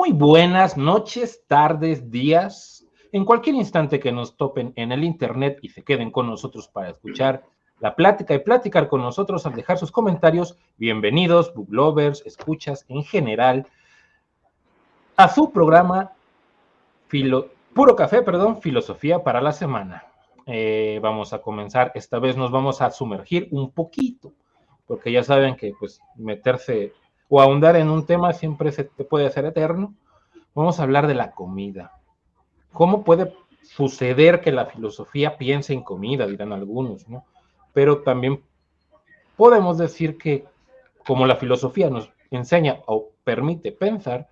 Muy buenas noches, tardes, días, en cualquier instante que nos topen en el internet y se queden con nosotros para escuchar la plática y platicar con nosotros al dejar sus comentarios. Bienvenidos, book lovers, escuchas en general, a su programa Puro Café, Filosofía para la Semana. Vamos a comenzar, esta vez nos vamos a sumergir un poquito, porque ya saben que pues meterse o ahondar en un tema siempre se te puede hacer eterno. Vamos a hablar de la comida. ¿Cómo puede suceder que la filosofía piense en comida? Dirán algunos, ¿no? Pero también podemos decir que como la filosofía nos enseña o permite pensar,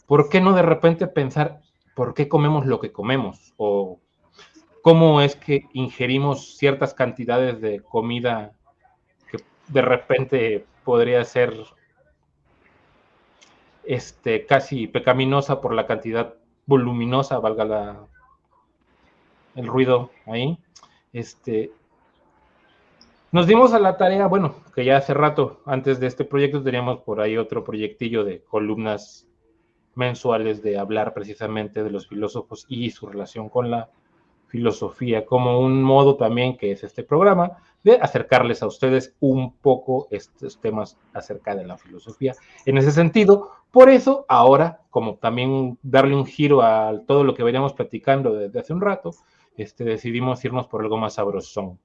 ¿por qué no de repente pensar por qué comemos lo que comemos? O cómo es que ingerimos ciertas cantidades de comida que de repente podría ser casi pecaminosa por la cantidad voluminosa, valga el ruido ahí. Nos dimos a la tarea, bueno, que ya hace rato, antes de este proyecto, teníamos por ahí otro proyectillo de columnas mensuales de hablar precisamente de los filósofos y su relación con la filosofía, como un modo también, que es este programa, de acercarles a ustedes un poco estos temas acerca de la filosofía. En ese sentido, por eso ahora, como también darle un giro a todo lo que veníamos platicando desde hace un rato, decidimos irnos por algo más sabrosón.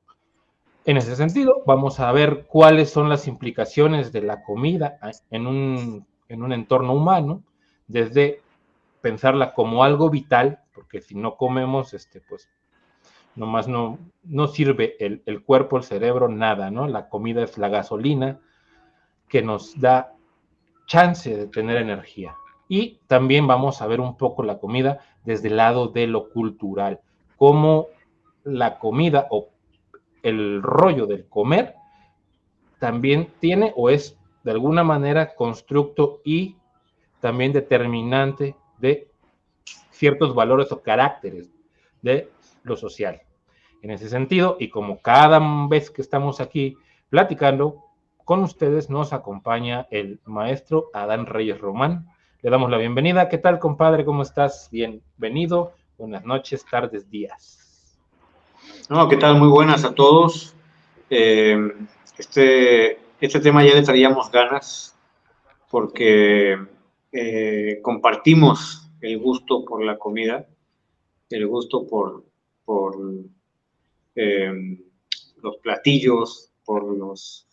En ese sentido, vamos a ver cuáles son las implicaciones de la comida en un entorno humano, desde pensarla como algo vital, porque si no comemos, pues nomás no sirve el cuerpo, el cerebro, nada, ¿no? La comida es la gasolina que nos da chance de tener energía. Y también vamos a ver un poco la comida desde el lado de lo cultural, cómo la comida o el rollo del comer también tiene o es de alguna manera constructo y también determinante de ciertos valores o caracteres de lo social. En ese sentido, y como cada vez que estamos aquí platicando con ustedes, nos acompaña el maestro Adán Reyes Román. Le damos la bienvenida. ¿Qué tal, compadre? ¿Cómo estás? Bienvenido. Buenas noches, tardes, días. No, ¿qué tal? Muy buenas a todos. Este tema ya le traíamos ganas porque compartimos el gusto por la comida, el gusto por los platillos, por los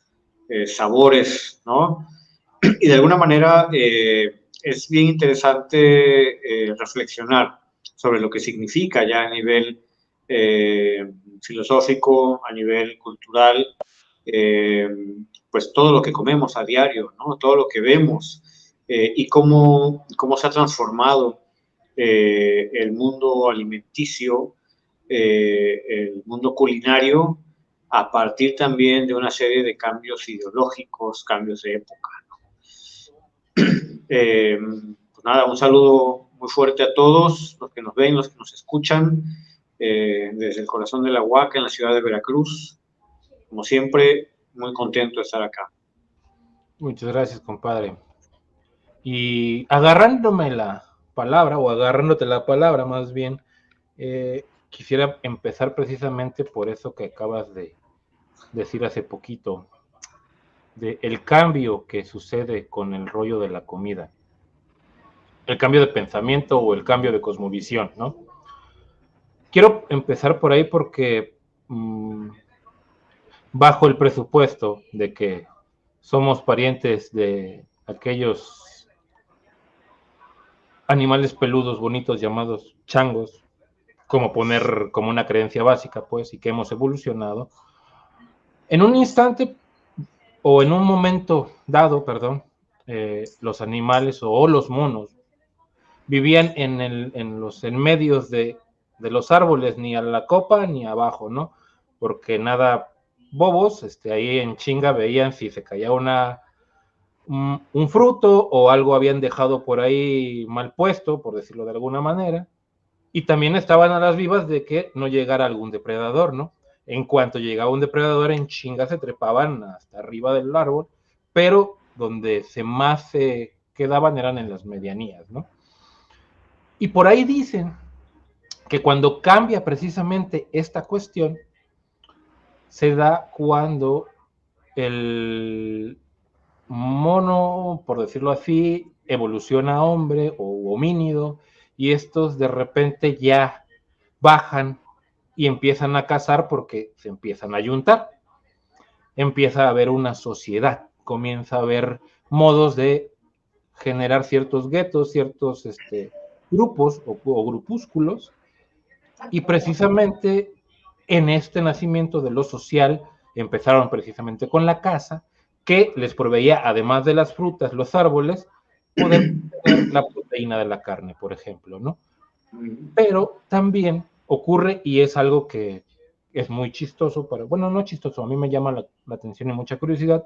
sabores, ¿no? Y de alguna manera es bien interesante reflexionar sobre lo que significa ya a nivel filosófico, a nivel cultural, pues todo lo que comemos a diario, ¿no? Todo lo que vemos y cómo se ha transformado el mundo alimenticio, el mundo culinario, a partir también de una serie de cambios ideológicos, cambios de época. Pues nada, un saludo muy fuerte a todos los que nos ven, los que nos escuchan, desde el corazón de la Huaca, en la ciudad de Veracruz. Como siempre, muy contento de estar acá. Muchas gracias, compadre. Y agarrándome la palabra, o agarrándote la palabra más bien, quisiera empezar precisamente por eso que acabas de decir hace poquito, de el cambio que sucede con el rollo de la comida, el cambio de pensamiento o el cambio de cosmovisión, ¿no? Quiero empezar por ahí porque bajo el presupuesto de que somos parientes de aquellos animales peludos bonitos llamados changos, como poner como una creencia básica, pues, y que hemos evolucionado, en un instante o en un momento dado, perdón, los animales o los monos vivían en medios de los árboles, ni a la copa ni abajo, ¿no? Porque nada bobos, ahí en chinga veían si se caía un fruto o algo habían dejado por ahí mal puesto, por decirlo de alguna manera, y también estaban a las vivas de que no llegara algún depredador, ¿no? En cuanto llegaba un depredador, en chinga se trepaban hasta arriba del árbol, pero donde más se quedaban eran en las medianías, ¿no? Y por ahí dicen que cuando cambia precisamente esta cuestión, se da cuando el mono, por decirlo así, evoluciona a hombre o homínido, y estos de repente ya bajan y empiezan a cazar porque se empiezan a ayuntar. Empieza a haber una sociedad, comienza a haber modos de generar ciertos guetos, ciertos grupos o grupúsculos, y precisamente en este nacimiento de lo social empezaron precisamente con la caza, que les proveía, además de las frutas, los árboles, poder tener la proteína de la carne, por ejemplo, ¿no? Pero también ocurre, y es algo que es muy chistoso, bueno, no chistoso, a mí me llama la atención y mucha curiosidad,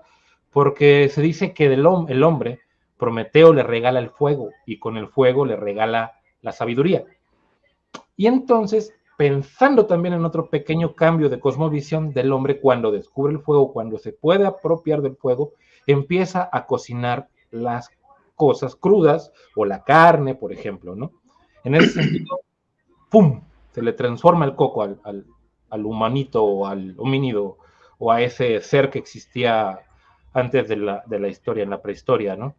porque se dice que el hombre, Prometeo le regala el fuego, y con el fuego le regala la sabiduría. Y entonces, pensando también en otro pequeño cambio de cosmovisión del hombre, cuando descubre el fuego, cuando se puede apropiar del fuego, empieza a cocinar las cosas crudas, o la carne, por ejemplo, ¿no? En ese sentido, ¡pum!, se le transforma el coco al humanito o al homínido o a ese ser que existía antes de la historia, en la prehistoria, ¿no?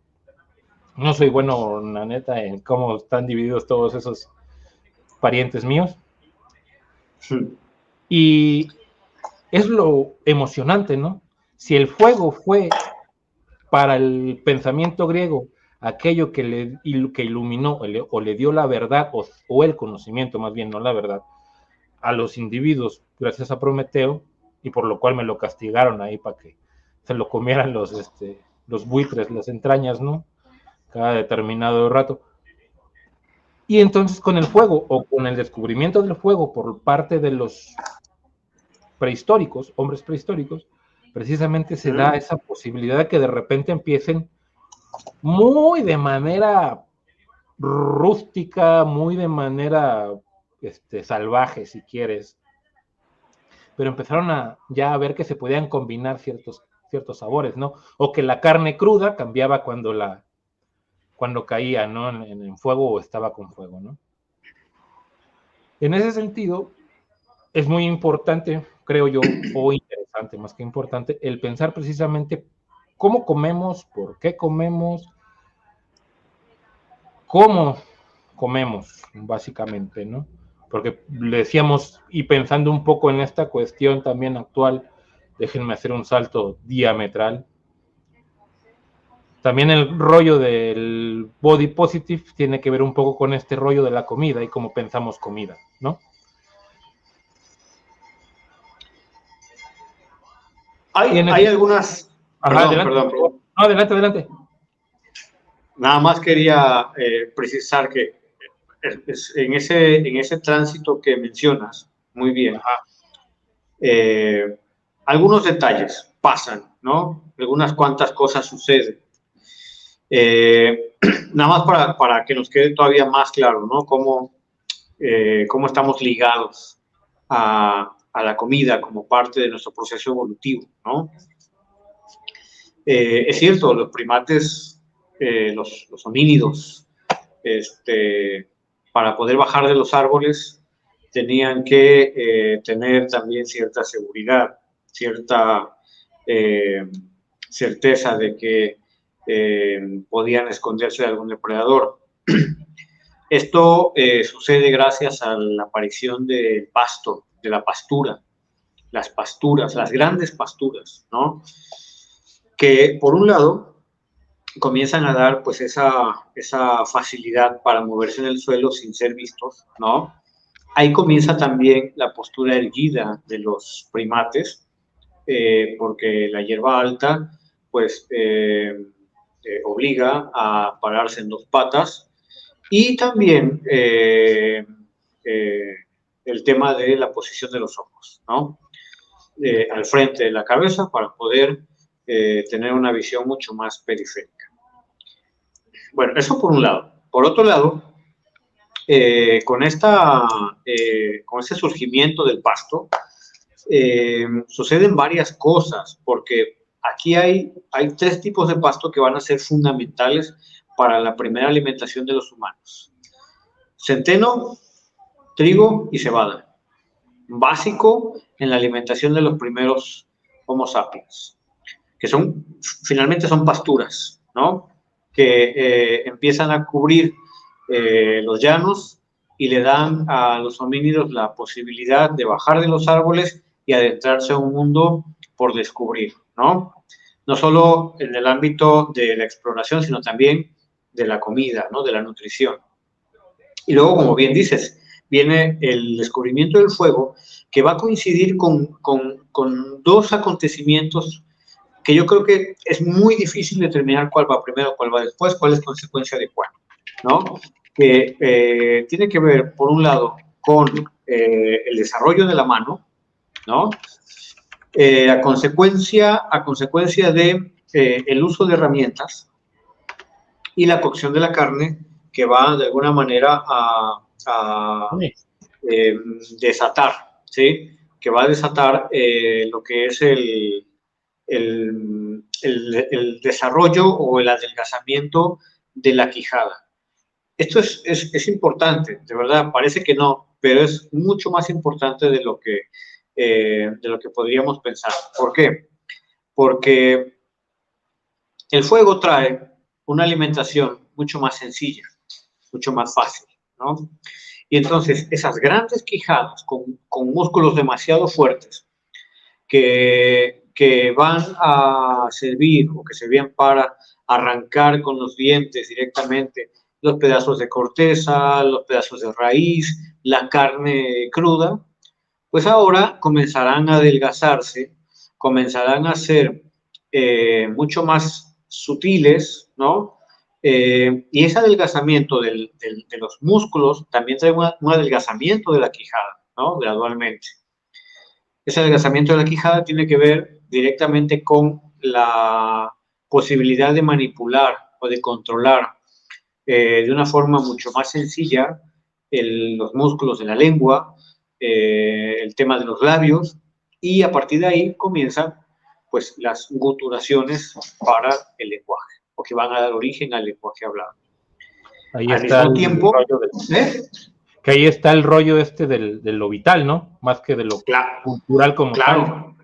No soy bueno, la neta, en cómo están divididos todos esos parientes míos. Y es lo emocionante, ¿no? Si el fuego fue para el pensamiento griego aquello que iluminó o le dio la verdad, o el conocimiento, más bien, no la verdad, a los individuos gracias a Prometeo, y por lo cual me lo castigaron ahí para que se lo comieran los buitres, las entrañas, ¿no? Cada determinado rato. Y entonces con el fuego, o con el descubrimiento del fuego por parte de los prehistóricos, hombres prehistóricos, precisamente se da esa posibilidad de que de repente empiecen muy de manera rústica, muy de manera salvaje, si quieres, pero empezaron ya a ver que se podían combinar ciertos sabores, ¿no? O que la carne cruda cambiaba cuando caía, ¿no? En fuego o estaba con fuego, ¿no? En ese sentido, es muy importante, creo yo, o interesante más que importante, el pensar precisamente cómo comemos, por qué comemos, cómo comemos, básicamente, ¿no? Porque le decíamos, y pensando un poco en esta cuestión también actual, déjenme hacer un salto diametral. También el rollo del body positive tiene que ver un poco con este rollo de la comida y cómo pensamos comida, ¿no? Hay algunas... Ajá, perdón. No, adelante. Nada más quería precisar que en ese tránsito que mencionas, muy bien, algunos detalles pasan, ¿no? Algunas cuantas cosas suceden. Nada más para que nos quede todavía más claro, ¿no? Cómo estamos ligados a la comida como parte de nuestro proceso evolutivo, ¿no? Es cierto, los primates, los homínidos, para poder bajar de los árboles tenían que tener también cierta seguridad, cierta certeza de que podían esconderse de algún depredador. Esto sucede gracias a la aparición del pasto, de la pastura, las pasturas, las grandes pasturas, ¿no? Que por un lado comienzan a dar pues esa facilidad para moverse en el suelo sin ser vistos, ¿no? Ahí comienza también la postura erguida de los primates, porque la hierba alta pues obliga a pararse en dos patas, y también el tema de la posición de los ojos, ¿no? Al frente de la cabeza para poder tener una visión mucho más periférica. Bueno, eso por un lado. Por otro lado, con este surgimiento del pasto, suceden varias cosas, porque aquí hay tres tipos de pasto que van a ser fundamentales para la primera alimentación de los humanos. Centeno, trigo y cebada. Básico en la alimentación de los primeros Homo sapiens, que finalmente son pasturas, ¿no? Que empiezan a cubrir los llanos y le dan a los homínidos la posibilidad de bajar de los árboles y adentrarse a un mundo por descubrir, ¿no? No solo en el ámbito de la exploración, sino también de la comida, ¿no? De la nutrición. Y luego, como bien dices, viene el descubrimiento del fuego, que va a coincidir con dos acontecimientos que yo creo que es muy difícil determinar cuál va primero, cuál va después, cuál es consecuencia de cuál, ¿no? Que tiene que ver, por un lado, con el desarrollo de la mano, ¿no? A consecuencia de el uso de herramientas y la cocción de la carne, que va de alguna manera a desatar, ¿sí? Que va a desatar lo que es el desarrollo o el adelgazamiento de la quijada. Esto es importante, de verdad, parece que no, pero es mucho más importante de lo que podríamos pensar. ¿Por qué? Porque el fuego trae una alimentación mucho más sencilla, mucho más fácil, ¿no? Y entonces esas grandes quijadas con músculos demasiado fuertes que van a servir o que servían para arrancar con los dientes directamente los pedazos de corteza, los pedazos de raíz, la carne cruda, pues ahora comenzarán a adelgazarse, comenzarán a ser mucho más sutiles, ¿no? Y ese adelgazamiento de los músculos también trae un adelgazamiento de la quijada, ¿no? Gradualmente. Ese adelgazamiento de la quijada tiene que ver directamente con la posibilidad de manipular o de controlar de una forma mucho más sencilla los músculos de la lengua, el tema de los labios, y a partir de ahí comienzan pues las guturaciones para el lenguaje, o que van a dar origen al lenguaje hablado. Ahí al está mismo tiempo, que ahí está el rollo de lo vital, ¿no? Más que de lo cultural como tal.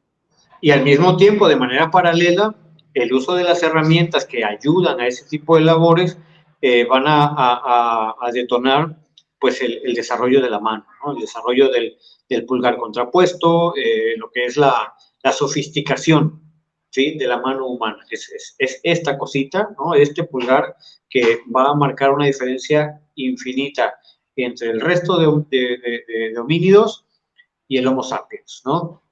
Y al mismo tiempo, de manera paralela, el uso de las herramientas que ayudan a ese tipo de labores van a detonar pues el desarrollo de la mano, ¿no? El desarrollo del pulgar contrapuesto, lo que es la sofisticación, ¿sí? De la mano humana. Es esta cosita, ¿no? Este pulgar que va a marcar una diferencia infinita entre el resto de homínidos y el Homo sapiens, ¿no?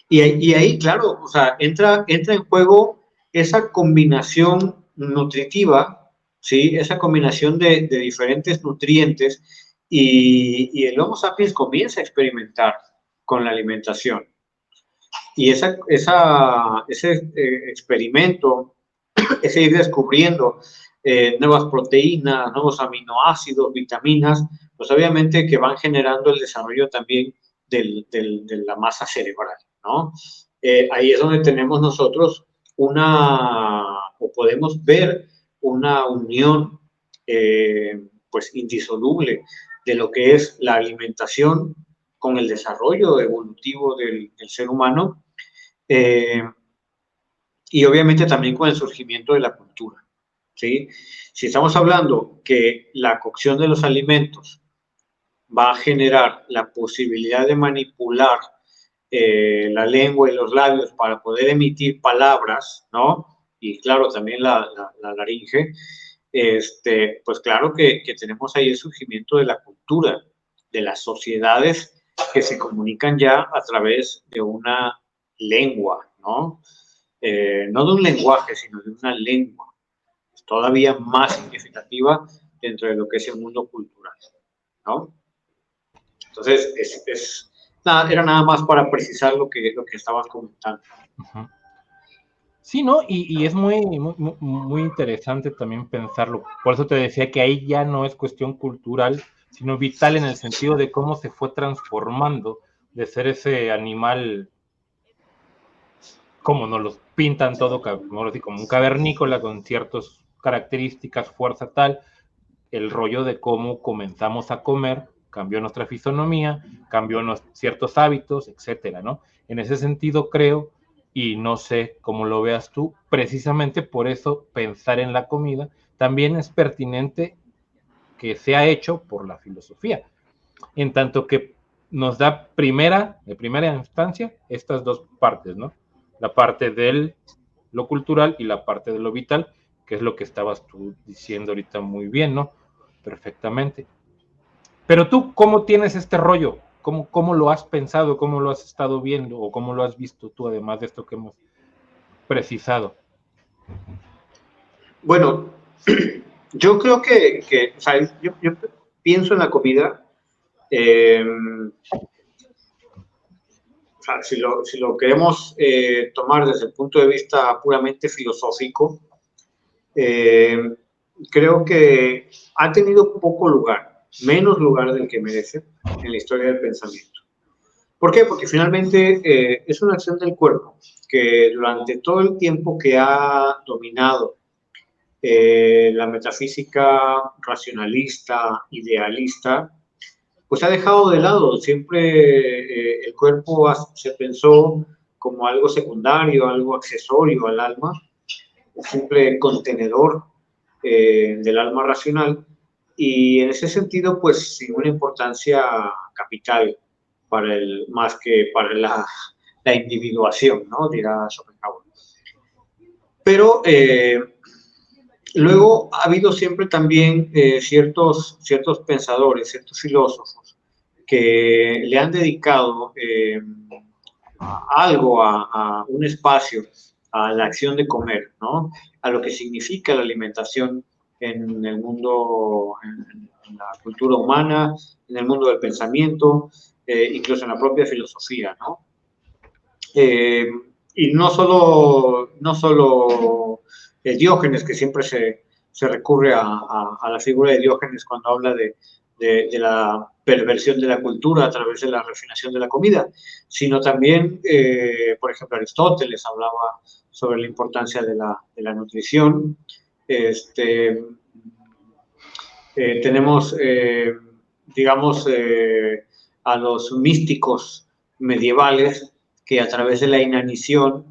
Y ahí, claro, o sea, entra en juego esa combinación nutritiva, ¿sí? Esa combinación de diferentes nutrientes, y el Homo sapiens comienza a experimentar con la alimentación. Y ese experimento, ese ir descubriendo nuevas proteínas, nuevos aminoácidos, vitaminas, pues obviamente que van generando el desarrollo también de la masa cerebral, ¿no? Ahí es donde tenemos nosotros o podemos ver una unión pues indisoluble de lo que es la alimentación con el desarrollo evolutivo del ser humano, y obviamente también con el surgimiento de la cultura, ¿sí? Si estamos hablando que la cocción de los alimentos va a generar la posibilidad de manipular la lengua y los labios para poder emitir palabras, ¿no? Y claro, también la laringe, pues claro que tenemos ahí el surgimiento de la cultura, de las sociedades que se comunican ya a través de una lengua, ¿no? No de un lenguaje, sino de una lengua, todavía más significativa dentro de lo que es el mundo cultural, ¿no? Entonces, era nada más para precisar lo que estabas comentando. Uh-huh. Sí, ¿no? Y es muy, muy, muy interesante también pensarlo. Por eso te decía que ahí ya no es cuestión cultural, sino vital en el sentido de cómo se fue transformando de ser ese animal, como nos los pintan todo, como un cavernícola con ciertos características, fuerza tal, el rollo de cómo comenzamos a comer, cambió nuestra fisonomía, cambió ciertos hábitos, etcétera, ¿no? En ese sentido creo, y no sé cómo lo veas tú, precisamente por eso pensar en la comida también es pertinente que sea hecho por la filosofía, en tanto que nos da de primera instancia estas dos partes, ¿no? La parte de lo cultural y la parte de lo vital, que es lo que estabas tú diciendo ahorita muy bien, ¿no? Perfectamente. Pero tú, ¿cómo tienes este rollo? ¿Cómo lo has pensado? ¿Cómo lo has estado viendo? ¿O cómo lo has visto tú, además de esto que hemos precisado? Bueno, yo creo que o sea, yo pienso en la comida, o sea, si lo queremos tomar desde el punto de vista puramente filosófico, creo que ha tenido poco lugar, menos lugar del que merece en la historia del pensamiento. ¿Por qué? Porque finalmente es una acción del cuerpo que durante todo el tiempo que ha dominado la metafísica racionalista, idealista, pues ha dejado de lado. Siempre el cuerpo se pensó como algo secundario, algo accesorio al alma, un simple contenedor del alma racional, y en ese sentido, pues sin una importancia capital para más que para la individuación, ¿no? Dirá Schopenhauer. Pero luego ha habido siempre también ciertos pensadores, ciertos filósofos que le han dedicado algo, a un espacio, a la acción de comer, ¿no? A lo que significa la alimentación en el mundo, en la cultura humana, en el mundo del pensamiento, incluso en la propia filosofía, ¿no? Y no solo Diógenes, que siempre se recurre a la figura de Diógenes cuando habla de la perversión de la cultura a través de la refinación de la comida, sino también, por ejemplo, Aristóteles hablaba sobre la importancia de la nutrición. Tenemos, digamos, a los místicos medievales que a través de la inanición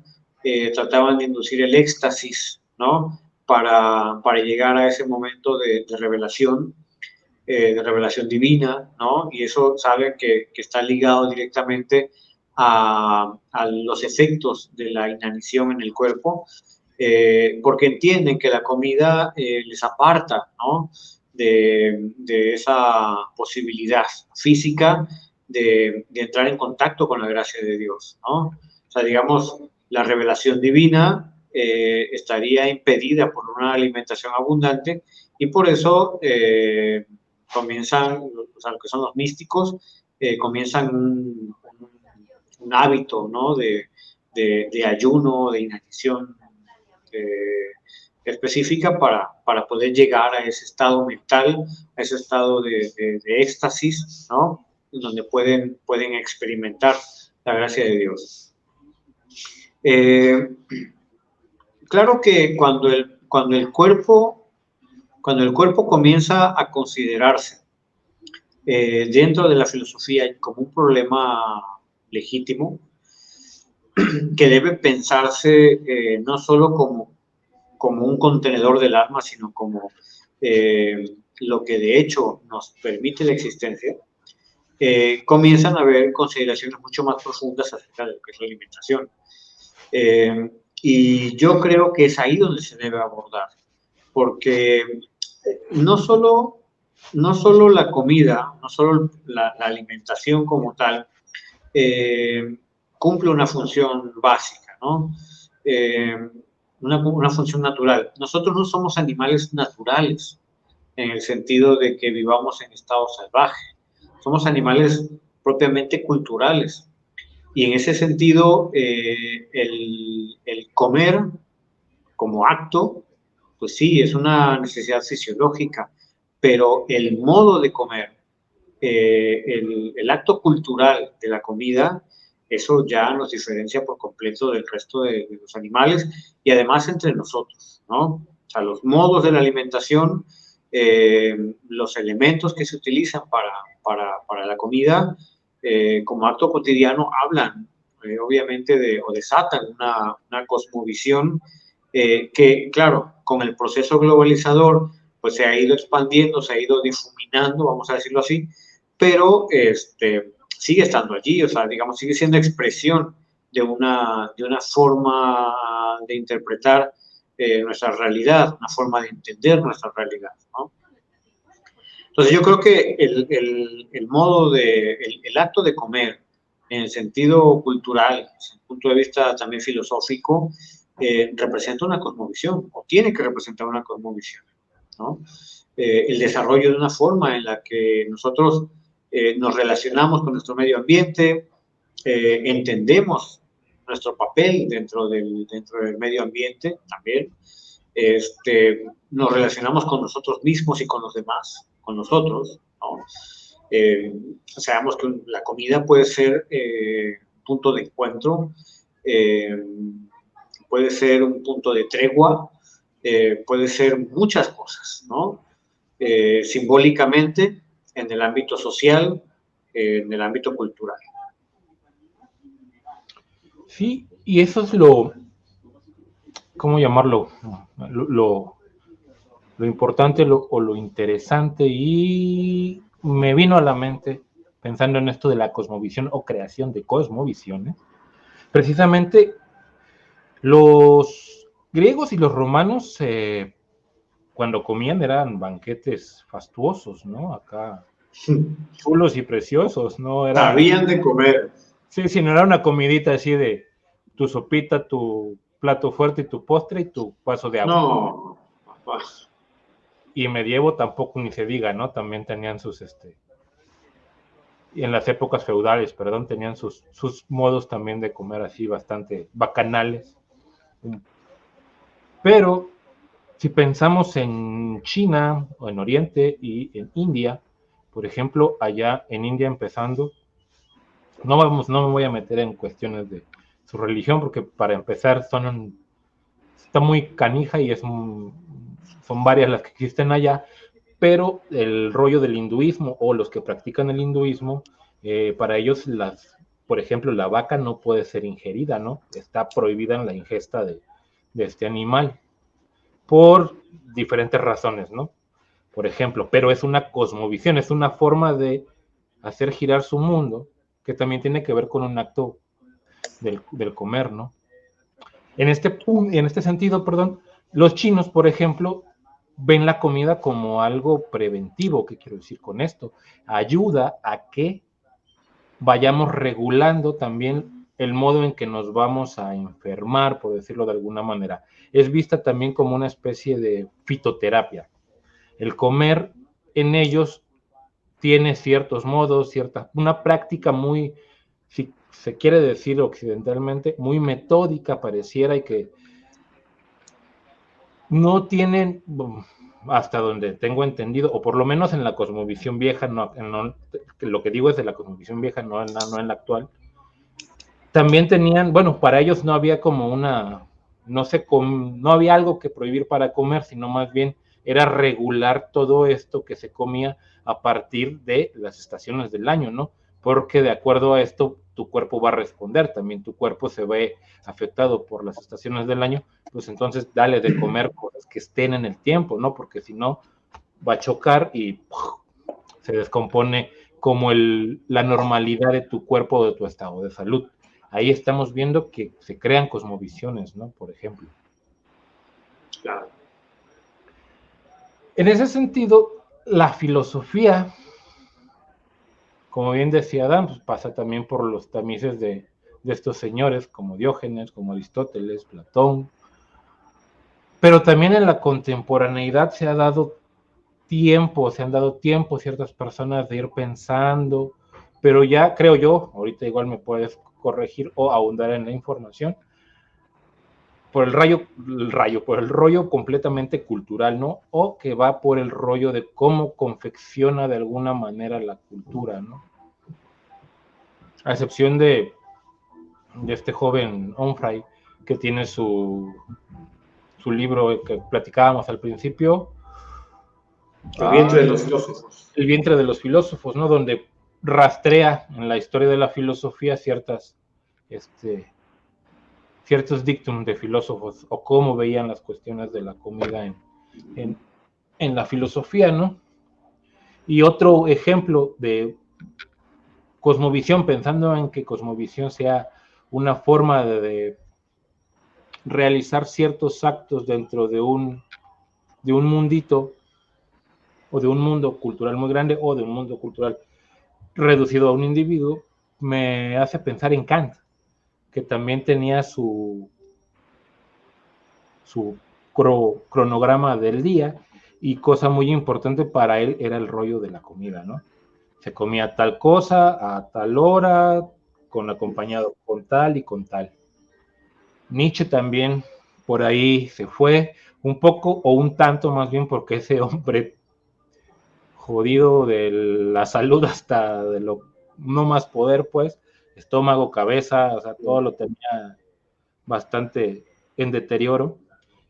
trataban de inducir el éxtasis, ¿no? Para llegar a ese momento de revelación divina, ¿no? Y eso saben que está ligado directamente a los efectos de la inanición en el cuerpo, porque entienden que la comida les aparta, ¿no? de esa posibilidad física de entrar en contacto con la gracia de Dios, ¿no? O sea, digamos, la revelación divina estaría impedida por una alimentación abundante, y por eso comienzan, o sea, lo que son los místicos, comienzan un hábito, ¿no? de ayuno, de inanición específica para poder llegar a ese estado mental, a ese estado de éxtasis, ¿no? Donde pueden experimentar la gracia de Dios. Claro que cuando el cuerpo comienza a considerarse dentro de la filosofía como un problema legítimo, que debe pensarse no solo como un contenedor del alma, sino como lo que de hecho nos permite la existencia, comienzan a haber consideraciones mucho más profundas acerca de lo que es la alimentación. Y yo creo que es ahí donde se debe abordar, porque no solo la comida, no solo la alimentación como tal, cumple una función básica, ¿no? Una función natural. Nosotros no somos animales naturales en el sentido de que vivamos en estado salvaje. Somos animales propiamente culturales. Y en ese sentido, el comer como acto, pues sí, es una necesidad fisiológica, pero el modo de comer, el acto cultural de la comida, eso ya nos diferencia por completo del resto de los animales, y además entre nosotros, ¿no? O sea, los modos de la alimentación, los elementos que se utilizan para la comida, como acto cotidiano, hablan obviamente o desatan una cosmovisión que, claro, con el proceso globalizador, pues se ha ido expandiendo, se ha ido difuminando, vamos a decirlo así, pero sigue estando allí, o sea, digamos, sigue siendo expresión de una forma de interpretar nuestra realidad, una forma de entender nuestra realidad, ¿no? Entonces yo creo que el acto de comer, en el sentido cultural, desde el punto de vista también filosófico, representa una cosmovisión, o tiene que representar una cosmovisión, ¿no? El desarrollo de una forma en la que nosotros nos relacionamos con nuestro medio ambiente, entendemos nuestro papel dentro del medio ambiente también, nos relacionamos con nosotros mismos y con los demás, con nosotros, ¿no? Sabemos que la comida puede ser un punto de encuentro, puede ser un punto de tregua, puede ser muchas cosas, ¿no? Simbólicamente, en el ámbito social, en el ámbito cultural. Sí, y eso es ¿cómo llamarlo? Lo importante o lo interesante, y me vino a la mente, pensando en esto de la cosmovisión o creación de cosmovisiones, precisamente los griegos y los romanos, cuando comían eran banquetes fastuosos, ¿no? Acá, chulos y preciosos, ¿no? Era, Sabían de comer. sí, sí, no era una comidita así de tu sopita, tu plato fuerte y tu postre y tu vaso de agua. No, papá. Y medievo tampoco ni se diga, ¿no? También tenían y en las épocas feudales, perdón, tenían sus modos también de comer así bastante bacanales. Pero si pensamos en China o en Oriente y en India, por ejemplo, allá en India empezando, no me voy a meter en cuestiones de su religión, porque para empezar está muy canija y son varias las que existen allá, pero el rollo del hinduismo o los que practican el hinduismo, para ellos por ejemplo, la vaca no puede ser ingerida, ¿no? Está prohibida en la ingesta de este animal por diferentes razones, ¿no? Por ejemplo, pero es una cosmovisión, es una forma de hacer girar su mundo que también tiene que ver con un acto del comer, ¿no? En este sentido, perdón, los chinos, por ejemplo, ven la comida como algo preventivo. ¿Qué quiero decir con esto? Ayuda a que vayamos regulando también el modo en que nos vamos a enfermar, por decirlo de alguna manera. Es vista también como una especie de fitoterapia. El comer en ellos tiene ciertos modos, una práctica muy, si se quiere decir occidentalmente, muy metódica pareciera, y que no tienen, hasta donde tengo entendido, o por lo menos en la cosmovisión vieja, lo que digo es de la cosmovisión vieja, no en la actual, también tenían, bueno, para ellos no había como no había algo que prohibir para comer, sino más bien era regular todo esto que se comía a partir de las estaciones del año, ¿no? Porque de acuerdo a esto, tu cuerpo va a responder, también tu cuerpo se ve afectado por las estaciones del año, pues entonces dale de comer cosas que estén en el tiempo, ¿no? Porque si no, va a chocar y se descompone como la normalidad de tu cuerpo o de tu estado de salud. Ahí estamos viendo que se crean cosmovisiones, ¿no? Por ejemplo. Claro. En ese sentido, la filosofía, como bien decía Adam, pues pasa también por los tamices de estos señores como Diógenes, como Aristóteles, Platón, pero también en la contemporaneidad se han dado tiempo ciertas personas de ir pensando, pero ya creo yo, ahorita igual me puedes corregir o ahondar en la información, por el rollo completamente cultural, ¿no? O que va por el rollo de cómo confecciona de alguna manera la cultura, ¿no? A excepción de este joven Onfray, que tiene su libro que platicábamos al principio. El vientre de los filósofos. El vientre de los filósofos, ¿no? Donde rastrea en la historia de la filosofía ciertos dictum de filósofos o cómo veían las cuestiones de la comida en la filosofía, ¿no? Y otro ejemplo de cosmovisión, pensando en que cosmovisión sea una forma de realizar ciertos actos dentro de un mundito o de un mundo cultural muy grande o de un mundo cultural reducido a un individuo, me hace pensar en Kant, que también tenía su cronograma del día, y cosa muy importante para él era el rollo de la comida, ¿no? Se comía tal cosa a tal hora, acompañado con tal y con tal. Nietzsche también por ahí se fue, un poco o un tanto más bien, porque ese hombre jodido de la salud hasta de lo no más poder, pues, estómago, cabeza, o sea, todo lo tenía bastante en deterioro,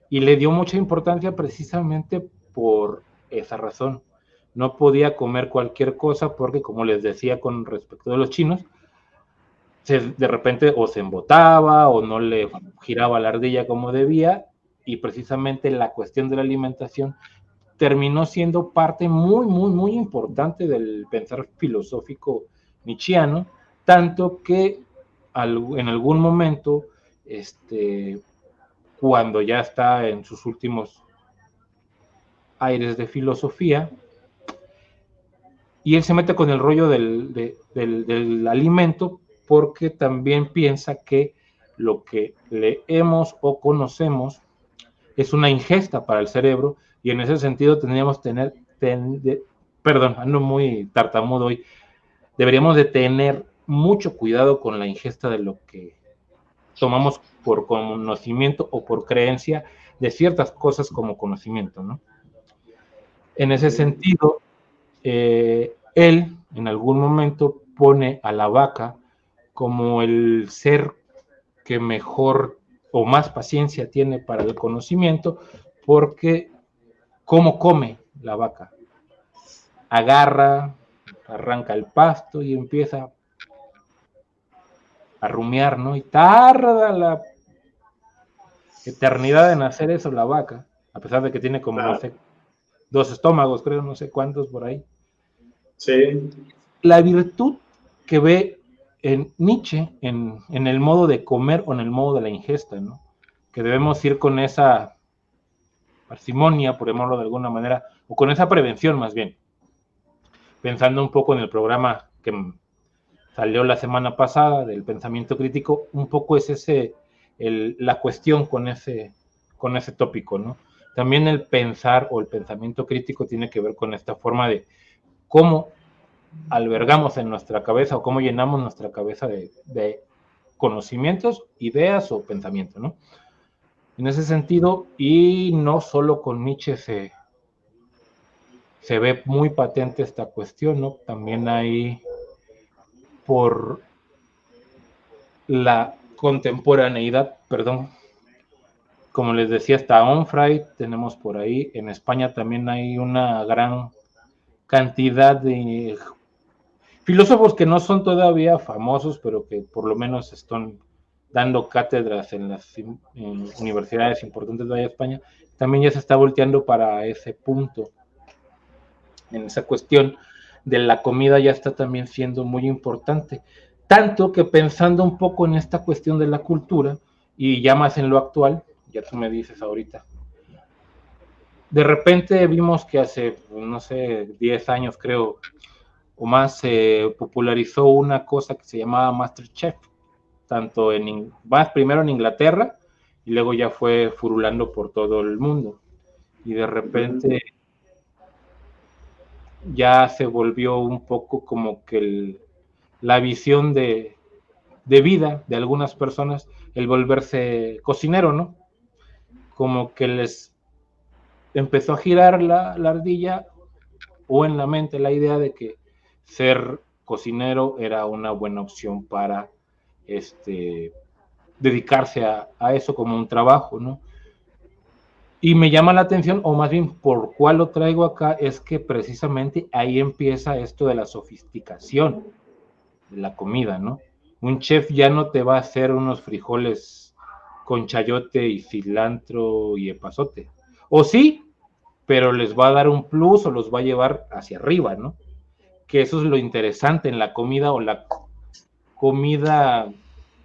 y le dio mucha importancia precisamente por esa razón. No podía comer cualquier cosa porque, como les decía con respecto de los chinos, de repente o se embotaba o no le giraba la ardilla como debía, y precisamente la cuestión de la alimentación terminó siendo parte muy, muy, muy importante del pensar filosófico nietzscheano, tanto que en algún momento, cuando ya está en sus últimos aires de filosofía, y él se mete con el rollo del alimento, porque también piensa que lo que leemos o conocemos es una ingesta para el cerebro, y en ese sentido tendríamos perdón, ando muy tartamudo hoy, deberíamos de tener mucho cuidado con la ingesta de lo que tomamos por conocimiento o por creencia de ciertas cosas como conocimiento, ¿no? En ese sentido, él en algún momento pone a la vaca como el ser que mejor o más paciencia tiene para el conocimiento, porque ¿cómo come la vaca? Agarra, arranca el pasto y empieza a rumiar, ¿no? Y tarda la eternidad en hacer eso la vaca, a pesar de que tiene como, no sé, 2 estómagos, creo, no sé cuántos por ahí. Sí. La virtud que ve en Nietzsche en el modo de comer o en el modo de la ingesta, ¿no? Que debemos ir con esa parsimonia, por llamarlo de alguna manera, o con esa prevención más bien. Pensando un poco en el programa que salió la semana pasada del pensamiento crítico, un poco es la cuestión con ese tópico, ¿no? También el pensar o el pensamiento crítico tiene que ver con esta forma de cómo albergamos en nuestra cabeza o cómo llenamos nuestra cabeza de conocimientos, ideas o pensamientos, ¿no? En ese sentido, y no solo con Nietzsche se ve muy patente esta cuestión, ¿no? También hay, por la contemporaneidad, perdón, como les decía, hasta Onfray tenemos por ahí. En España también hay una gran cantidad de filósofos que no son todavía famosos, pero que por lo menos están dando cátedras en las universidades importantes de España. También ya se está volteando para ese punto, en esa cuestión de la comida ya está también siendo muy importante. Tanto que pensando un poco en esta cuestión de la cultura, y ya más en lo actual, ya tú me dices ahorita, de repente vimos que hace, no sé, 10 años creo, o más, se popularizó una cosa que se llamaba MasterChef, tanto más primero en Inglaterra, y luego ya fue furulando por todo el mundo. Y de repente ya se volvió un poco como que la visión de vida de algunas personas, el volverse cocinero, ¿no? Como que les empezó a girar la ardilla o en la mente la idea de que ser cocinero era una buena opción para dedicarse a eso como un trabajo, ¿no? Y me llama la atención, o más bien por cuál lo traigo acá, es que precisamente ahí empieza esto de la sofisticación de la comida, ¿no? Un chef ya no te va a hacer unos frijoles con chayote y cilantro y epazote. O sí, pero les va a dar un plus o los va a llevar hacia arriba, ¿no? Que eso es lo interesante en la comida o la comida,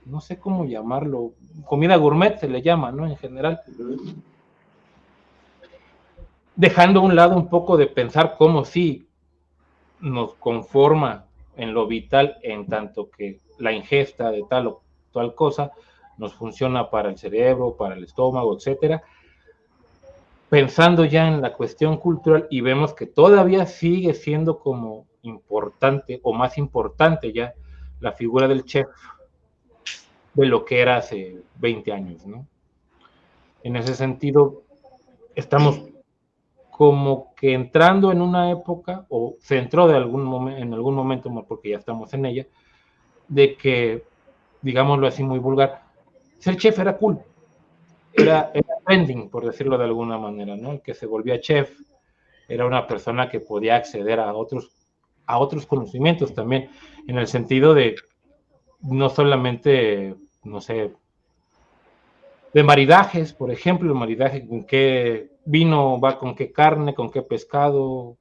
no sé cómo llamarlo, comida gourmet se le llama, ¿no? En general. Dejando a un lado un poco de pensar cómo sí nos conforma en lo vital, en tanto que la ingesta de tal o tal cosa nos funciona para el cerebro, para el estómago, etcétera. Pensando ya en la cuestión cultural y vemos que todavía sigue siendo como importante o más importante ya la figura del chef de lo que era hace 20 años, ¿no? En ese sentido, estamos como que entrando en una época, o se entró de en algún momento, porque ya estamos en ella, de que, digámoslo así muy vulgar, ser chef era cool, era trending, por decirlo de alguna manera, ¿no? El que se volvía chef era una persona que podía acceder a otros conocimientos también, en el sentido de no solamente, no sé, de maridajes, por ejemplo, el maridaje con qué vino va con qué carne, con qué pescado,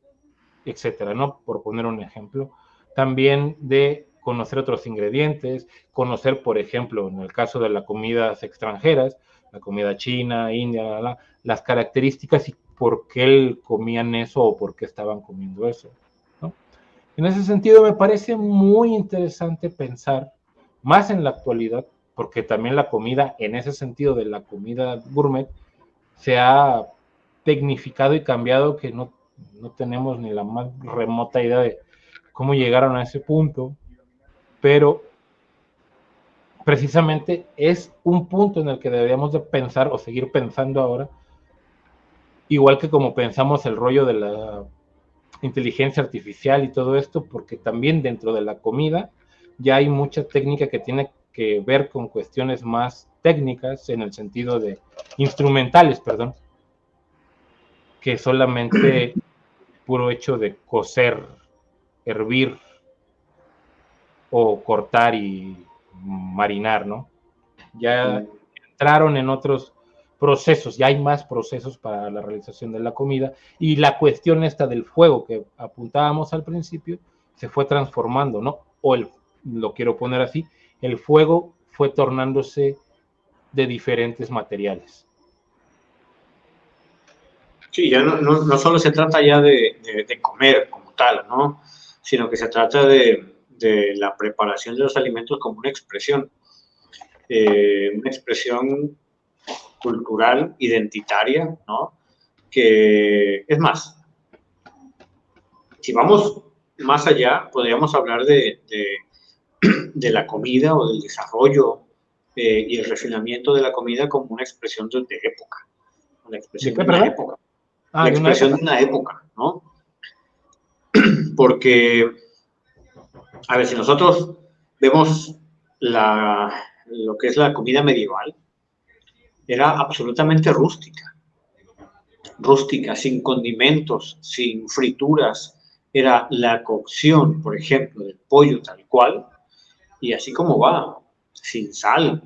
etcétera, ¿no? Por poner un ejemplo. También de conocer otros ingredientes, conocer, por ejemplo, en el caso de las comidas extranjeras, la comida china, india, las características y por qué comían eso o por qué estaban comiendo eso, ¿no? En ese sentido, me parece muy interesante pensar, más en la actualidad, porque también la comida, en ese sentido de la comida gourmet, se ha tecnificado y cambiado que no tenemos ni la más remota idea de cómo llegaron a ese punto, pero precisamente es un punto en el que deberíamos de pensar o seguir pensando ahora, igual que como pensamos el rollo de la inteligencia artificial y todo esto, porque también dentro de la comida ya hay mucha técnica que tiene que ver con cuestiones más técnicas en el sentido de instrumentales, perdón, que solamente puro hecho de cocer, hervir o cortar y marinar, ¿no? Ya entraron en otros procesos, ya hay más procesos para la realización de la comida y la cuestión esta del fuego que apuntábamos al principio se fue transformando, ¿no? Lo quiero poner así, el fuego fue tornándose de diferentes materiales. Sí, ya no solo se trata ya de comer como tal, ¿no? Sino que se trata de la preparación de los alimentos como una expresión cultural, identitaria, ¿no? Que es más, si vamos más allá, podríamos hablar de la comida o del desarrollo y el refinamiento de la comida como una expresión de época, una ¿De expresión qué, de una perdón? época, Ah, la de una expresión época. de una época, ¿no? Porque, a ver, si nosotros vemos lo que es la comida medieval, era absolutamente rústica, sin condimentos, sin frituras, era la cocción, por ejemplo, del pollo tal cual, y así como va, sin sal.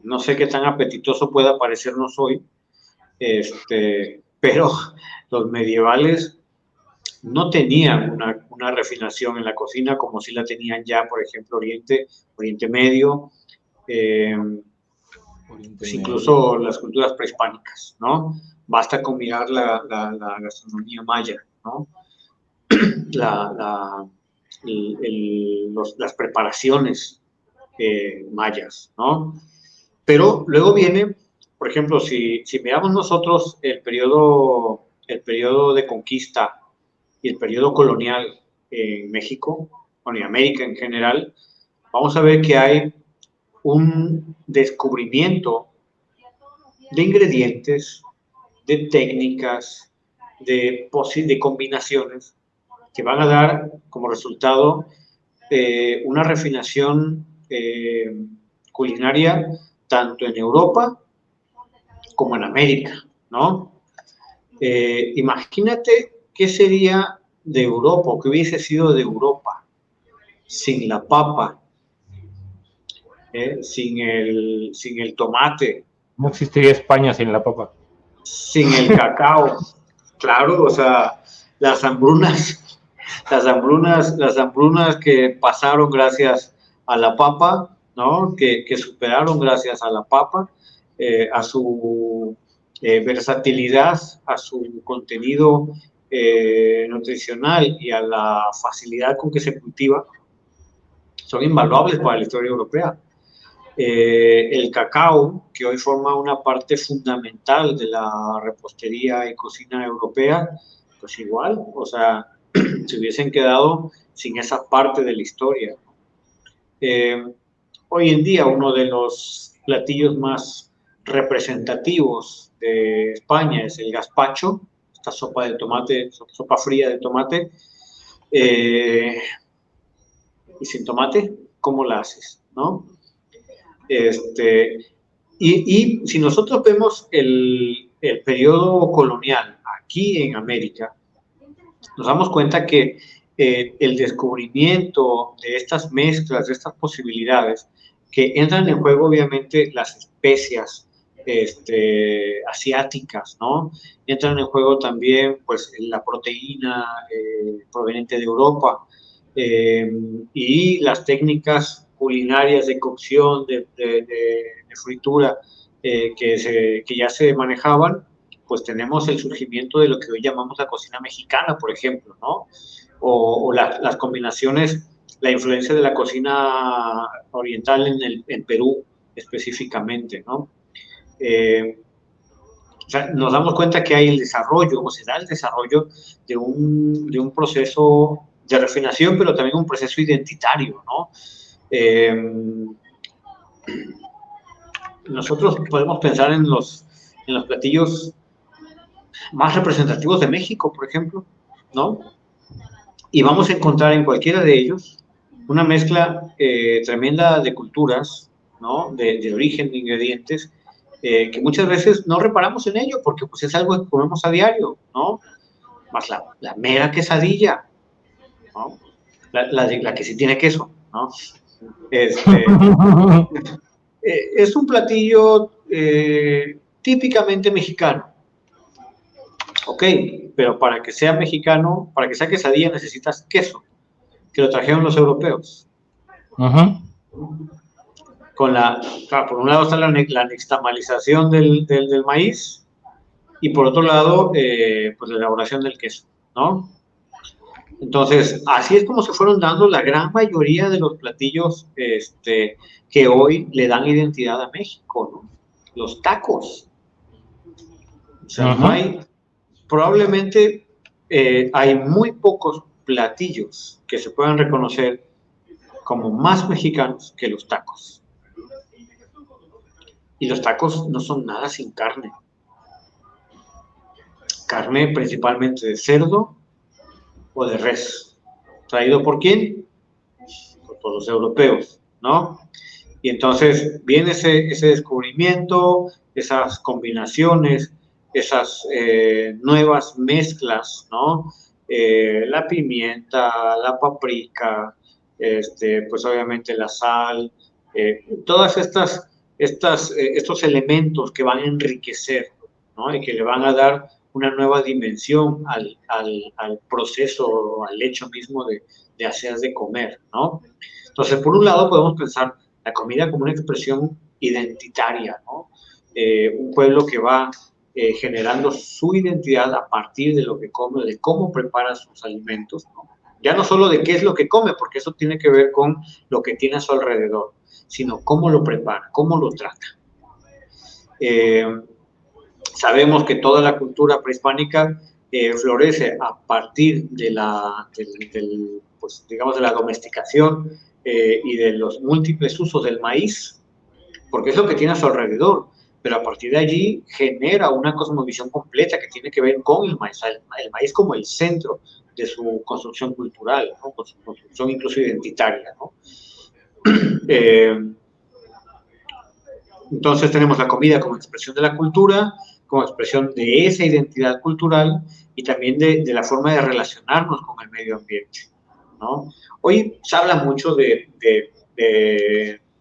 No sé qué tan apetitoso pueda parecernos hoy, pero los medievales no tenían una refinación en la cocina como si la tenían ya, por ejemplo, Oriente Medio, Oriente pues Medio. incluso las culturas prehispánicas, ¿no? Basta con mirar la gastronomía maya, ¿no? Las preparaciones mayas, ¿no? Pero luego viene, por ejemplo, si miramos nosotros el periodo de conquista y el periodo colonial en México, bueno, y América en general, vamos a ver que hay un descubrimiento de ingredientes, de técnicas, de combinaciones que van a dar como resultado una refinación culinaria tanto en Europa como en América, ¿no? Imagínate qué sería de Europa, o qué hubiese sido de Europa sin la papa, sin el tomate, No existiría España sin la papa. sin el cacao. Claro, o sea, las hambrunas, las hambrunas que pasaron gracias a la papa, ¿no? Que superaron gracias a la papa, a su versatilidad, a su contenido nutricional y a la facilidad con que se cultiva, son invaluables para la historia europea. El cacao, que hoy forma una parte fundamental de la repostería y cocina europea, pues igual, o sea, se hubiesen quedado sin esa parte de la historia. Hoy en día uno de los platillos más representativos de España es el gazpacho, esta sopa de tomate, sopa fría de tomate, y sin tomate, ¿cómo la haces? ¿No? Y si nosotros vemos el periodo colonial aquí en América, nos damos cuenta que el descubrimiento de estas mezclas, de estas posibilidades, que entran en juego obviamente las especias asiáticas, ¿no? Entran en juego también pues la proteína proveniente de Europa, y las técnicas culinarias de cocción, de fritura, que ya se manejaban, pues tenemos el surgimiento de lo que hoy llamamos la cocina mexicana, por ejemplo, ¿no? O las combinaciones, la influencia de la cocina oriental en Perú específicamente, ¿no? O sea, nos damos cuenta que hay el desarrollo, o se da el desarrollo de un proceso de refinación, pero también un proceso identitario, ¿no? Nosotros podemos pensar en los platillos más representativos de México, por ejemplo, ¿no? Y vamos a encontrar en cualquiera de ellos una mezcla tremenda de culturas, ¿no? De origen, de ingredientes, que muchas veces no reparamos en ello porque pues es algo que comemos a diario, ¿no? Más la mera quesadilla, ¿no? La que sí tiene queso, ¿no? Es un platillo típicamente mexicano, ok, pero para que sea mexicano, para que sea quesadilla necesitas queso, que lo trajeron los europeos. Claro, por un lado está la nixtamalización del maíz y por otro lado, pues la elaboración del queso, ¿no? Entonces, así es como se fueron dando la gran mayoría de los platillos que hoy le dan identidad a México, ¿no? Los tacos. O sea, no hay, probablemente hay muy pocos platillos que se puedan reconocer como más mexicanos que los tacos. Y los tacos no son nada sin carne. Carne principalmente de cerdo o de res. ¿Traído por quién? Por los europeos, ¿no? Y entonces viene ese descubrimiento, esas combinaciones, esas nuevas mezclas, ¿no? La pimienta, la paprika, pues obviamente la sal, todas estos elementos que van a enriquecer, ¿no? Y que le van a dar una nueva dimensión al proceso, al hecho mismo de hacer de comer, ¿no? Entonces, por un lado podemos pensar la comida como una expresión identitaria, ¿no? Un pueblo que va generando su identidad a partir de lo que come, de cómo prepara sus alimentos, ¿no? Ya no solo de qué es lo que come, porque eso tiene que ver con lo que tiene a su alrededor, sino cómo lo prepara, cómo lo trata. Sabemos que toda la cultura prehispánica florece a partir de pues, digamos, de la domesticación y de los múltiples usos del maíz, porque es lo que tiene a su alrededor, pero a partir de allí genera una cosmovisión completa que tiene que ver con el maíz como el centro de su construcción cultural, ¿no? Con su construcción incluso identitaria, ¿no? Entonces tenemos la comida como expresión de la cultura, como expresión de esa identidad cultural y también de la forma de relacionarnos con el medio ambiente, ¿no? Hoy se habla mucho de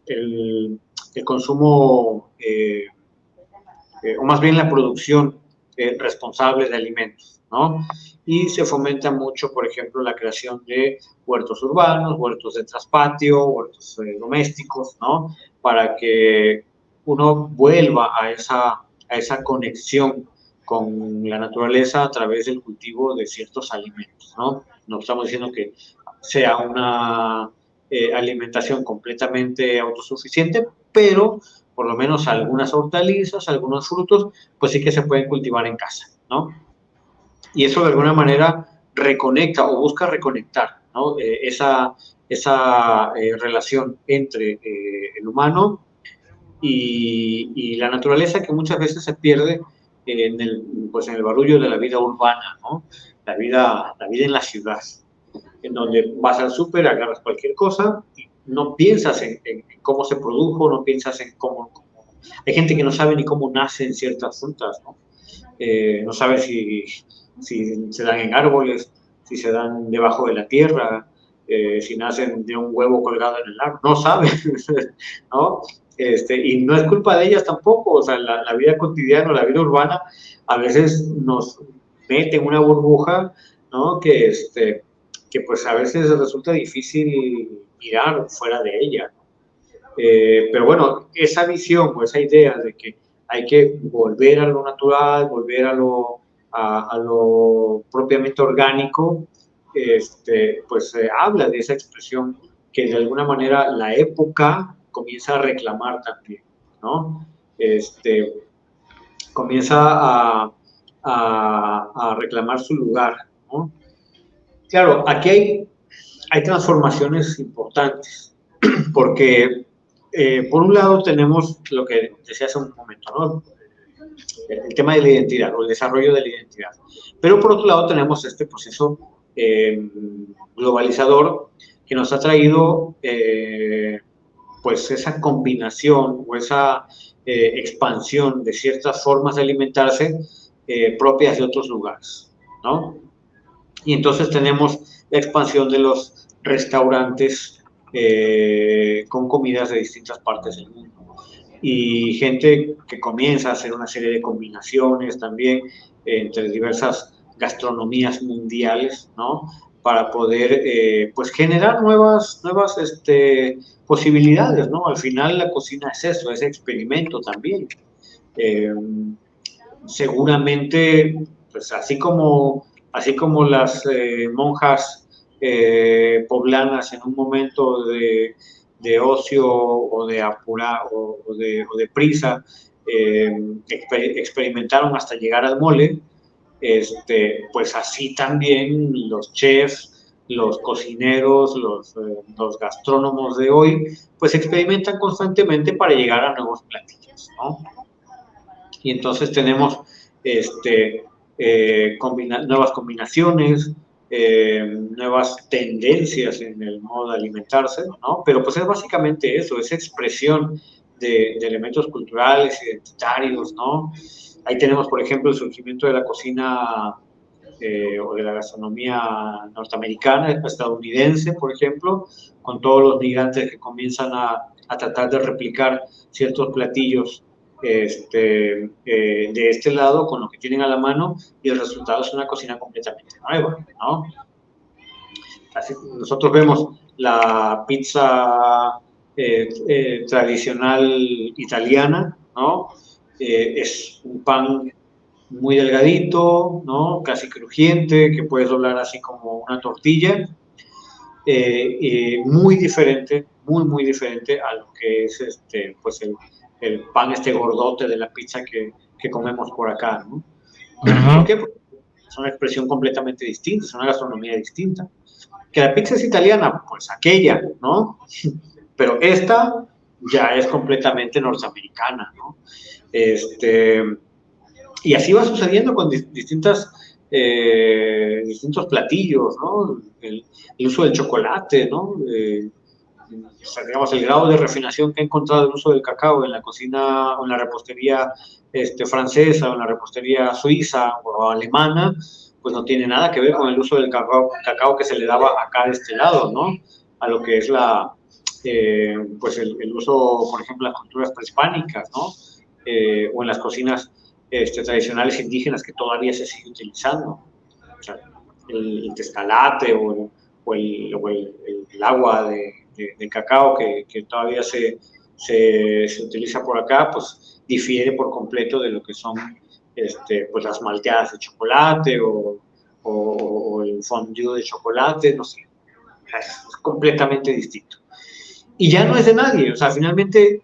el consumo, o más bien la producción responsable de alimentos, ¿no? Y se fomenta mucho, por ejemplo, la creación de huertos urbanos, huertos de traspatio, huertos domésticos, ¿no? Para que uno vuelva a esa conexión con la naturaleza a través del cultivo de ciertos alimentos, ¿no? No estamos diciendo que sea una alimentación completamente autosuficiente, pero por lo menos algunas hortalizas, algunos frutos, pues sí que se pueden cultivar en casa, ¿no? Y eso de alguna manera reconecta o busca reconectar, ¿no? Esa relación entre el humano y la naturaleza que muchas veces se pierde pues en el barullo de la vida urbana, ¿no? La vida en la ciudad, en donde vas al súper, agarras cualquier cosa, y no piensas en cómo se produjo, no piensas en cómo... Hay gente que no sabe ni cómo nacen ciertas frutas, ¿no? No sabe si se dan en árboles, si se dan debajo de la tierra, si nacen de un huevo colgado en el árbol, no saben, ¿no? Y no es culpa de ellas tampoco, o sea, la vida cotidiana, la vida urbana, a veces nos mete en una burbuja, ¿no? Que pues a veces resulta difícil mirar fuera de ella. Pero bueno, esa visión o esa idea de que hay que volver a lo natural, volver a lo propiamente orgánico, pues habla de esa expresión que de alguna manera la época comienza a reclamar también, ¿no? Comienza a reclamar su lugar, ¿no? Claro, aquí hay transformaciones importantes, porque por un lado tenemos lo que decía hace un momento, ¿no? El tema de la identidad o el desarrollo de la identidad. Pero por otro lado tenemos este proceso globalizador que nos ha traído pues esa combinación o esa expansión de ciertas formas de alimentarse propias de otros lugares, ¿no? Y entonces tenemos la expansión de los restaurantes con comidas de distintas partes del mundo. Y gente que comienza a hacer una serie de combinaciones también entre diversas gastronomías mundiales, ¿no? Para poder, pues, generar nuevas posibilidades, ¿no? Al final la cocina es eso, es experimento también. Eh, Seguramente, pues así como las monjas poblanas en un momento de ocio o de apura o de prisa experimentaron hasta llegar al mole, pues así también los chefs, los cocineros, los gastrónomos de hoy, pues experimentan constantemente para llegar a nuevos platillos, ¿no? Y entonces tenemos nuevas combinaciones, nuevas tendencias en el modo de alimentarse, ¿no? Pero pues es básicamente eso, es expresión de elementos culturales, identitarios, ¿no? Ahí tenemos, por ejemplo, el surgimiento de la cocina o de la gastronomía norteamericana, estadounidense, por ejemplo, con todos los migrantes que comienzan a tratar de replicar ciertos platillos de este lado con lo que tienen a la mano y el resultado es una cocina completamente nueva, ¿no? Así, nosotros vemos la pizza tradicional italiana, ¿no? Es un pan muy delgadito, ¿no? Casi crujiente, que puedes doblar así como una tortilla, muy diferente, muy diferente a lo que es pues el pan gordote de la pizza que comemos por acá, ¿no? ¿Por qué? Porque es una expresión completamente distinta, es una gastronomía distinta. Que la pizza es italiana, pues aquella, ¿no? Pero esta ya es completamente norteamericana, ¿no? Y así va sucediendo con distintos platillos, ¿no? El uso del chocolate, ¿no? o sea, digamos, el grado de refinación que ha encontrado el uso del cacao en la cocina o en la repostería francesa o en la repostería suiza o alemana, pues no tiene nada que ver con el uso del cacao que se le daba acá de este lado, ¿no? A lo que es pues el uso, por ejemplo, en las culturas prehispánicas, ¿no? O en las cocinas tradicionales indígenas que todavía se sigue utilizando. O sea, el tezcalate o el agua de cacao que todavía se utiliza por acá, pues difiere por completo de lo que son pues las malteadas de chocolate o el fondue de chocolate, no sé, es completamente distinto. Y ya no es de nadie, o sea, finalmente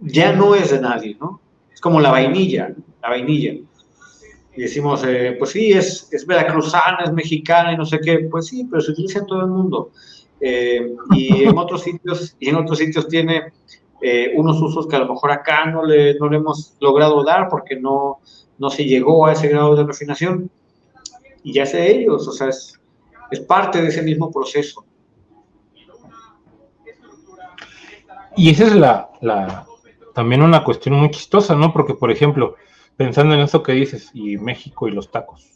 ya no es de nadie, ¿no? Es como la vainilla, la vainilla. Y decimos, pues sí, es veracruzana, es mexicana y no sé qué, pues sí, pero se utiliza en todo el mundo. Y en otros sitios tiene unos usos que a lo mejor acá no le hemos logrado dar porque no se llegó a ese grado de refinación. Y ya sé ellos, o sea, es parte de ese mismo proceso. Y esa es también una cuestión muy chistosa, ¿no? Porque, por ejemplo, pensando en eso que dices, y México y los tacos,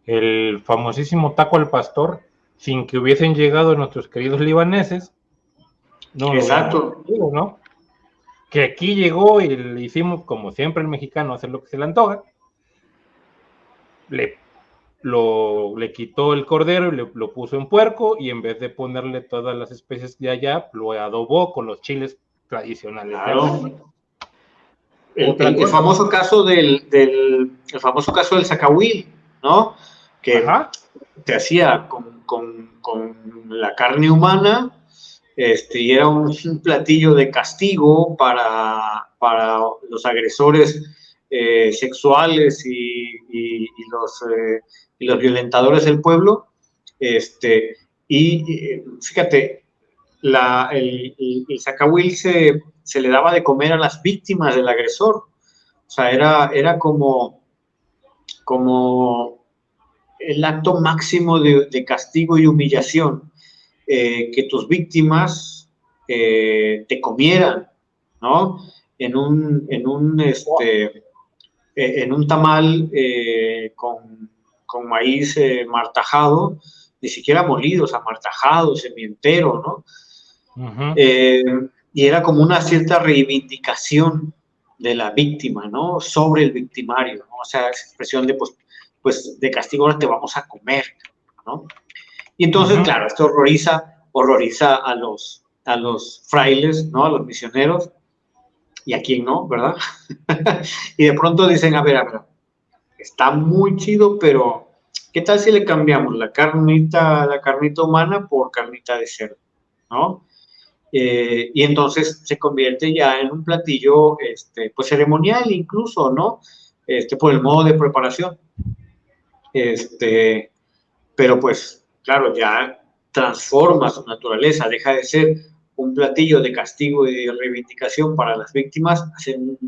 el famosísimo taco al pastor, sin que hubiesen llegado nuestros queridos libaneses, no lo Exacto. hubiéramos, ¿no? Que aquí llegó y le hicimos, como siempre el mexicano hace lo que se le antoja, le quitó el cordero y lo puso en puerco, y en vez de ponerle todas las especies de allá, lo adobó con los chiles tradicionales de acá. Claro. El famoso caso el famoso caso del zacahuil, ¿no? Que Ajá. te hacía con la carne humana, y era un platillo de castigo para los agresores sexuales y los violentadores del pueblo. Fíjate, el zacahuil se le daba de comer a las víctimas del agresor. O sea, era como el acto máximo de castigo y humillación, que tus víctimas te comieran, ¿no? En un tamal con maíz martajado, ni siquiera molido, o sea, martajado, semientero, ¿no? Uh-huh. Y era como una cierta reivindicación de la víctima, ¿no? Sobre el victimario, ¿no? O sea, esa expresión de, pues de castigo ahora te vamos a comer, ¿no? Y entonces, claro, esto horroriza a los frailes, ¿no? A los misioneros, y a quién no, ¿verdad? Y de pronto dicen, a ver, está muy chido, pero ¿qué tal si le cambiamos la carnita humana por carnita de cerdo, ¿no? Y entonces se convierte ya en un platillo, pues ceremonial incluso, ¿no? Por el modo de preparación. Pero pues, claro, ya transforma su naturaleza, deja de ser un platillo de castigo y de reivindicación para las víctimas, a ser un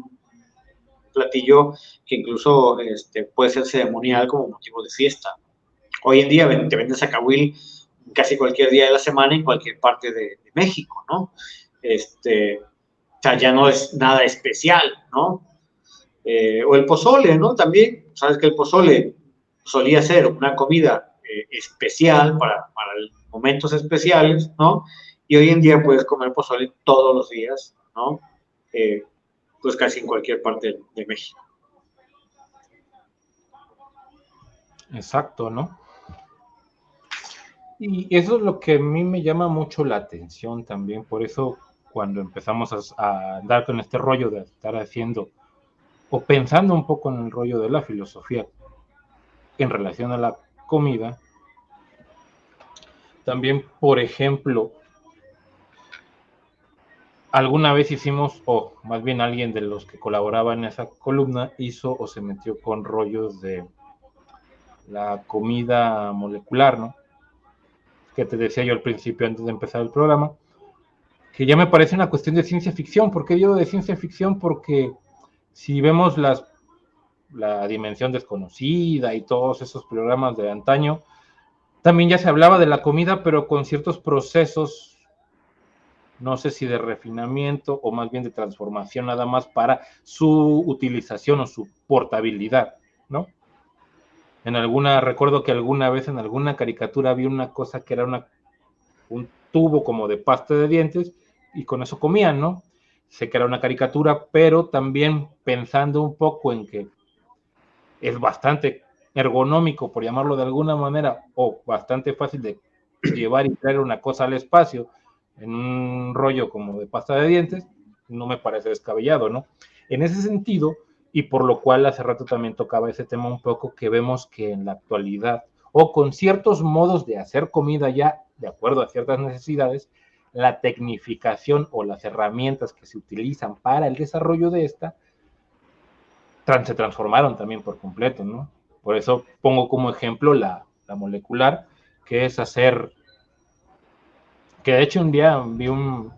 platillo que incluso puede ser ceremonial como motivo de fiesta. Hoy en día te venden zacahuil casi cualquier día de la semana en cualquier parte de México, ¿no? O sea, ya no es nada especial, ¿no? O el pozole, ¿no? También, sabes que el pozole solía ser una comida especial para momentos especiales, ¿no? Y hoy en día puedes comer pozole todos los días, ¿no? Pues casi en cualquier parte de México. Exacto, ¿no? Y eso es lo que a mí me llama mucho la atención también, por eso cuando empezamos a andar con este rollo de estar haciendo o pensando un poco en el rollo de la filosofía en relación a la comida, también, por ejemplo, alguna vez hicimos, o más bien alguien de los que colaboraba en esa columna hizo o se metió con rollos de la comida molecular, ¿no? Que te decía yo al principio antes de empezar el programa, que ya me parece una cuestión de ciencia ficción. ¿Por qué digo de ciencia ficción? Porque si vemos la dimensión desconocida y todos esos programas de antaño, también ya se hablaba de la comida, pero con ciertos procesos no sé si de refinamiento o más bien de transformación nada más para su utilización o su portabilidad, ¿no? Recuerdo que alguna vez en alguna caricatura vi una cosa que era un tubo como de pasta de dientes y con eso comían, ¿no? Sé que era una caricatura, pero también pensando un poco en que es bastante ergonómico, por llamarlo de alguna manera, o bastante fácil de llevar y traer una cosa al espacio en un rollo como de pasta de dientes, no me parece descabellado, ¿no? En ese sentido, y por lo cual hace rato también tocaba ese tema un poco, que vemos que en la actualidad, o con ciertos modos de hacer comida ya, de acuerdo a ciertas necesidades, la tecnificación o las herramientas que se utilizan para el desarrollo de esta se transformaron también por completo, ¿no? Por eso pongo como ejemplo la molecular, que es hacer, que de hecho un día vi un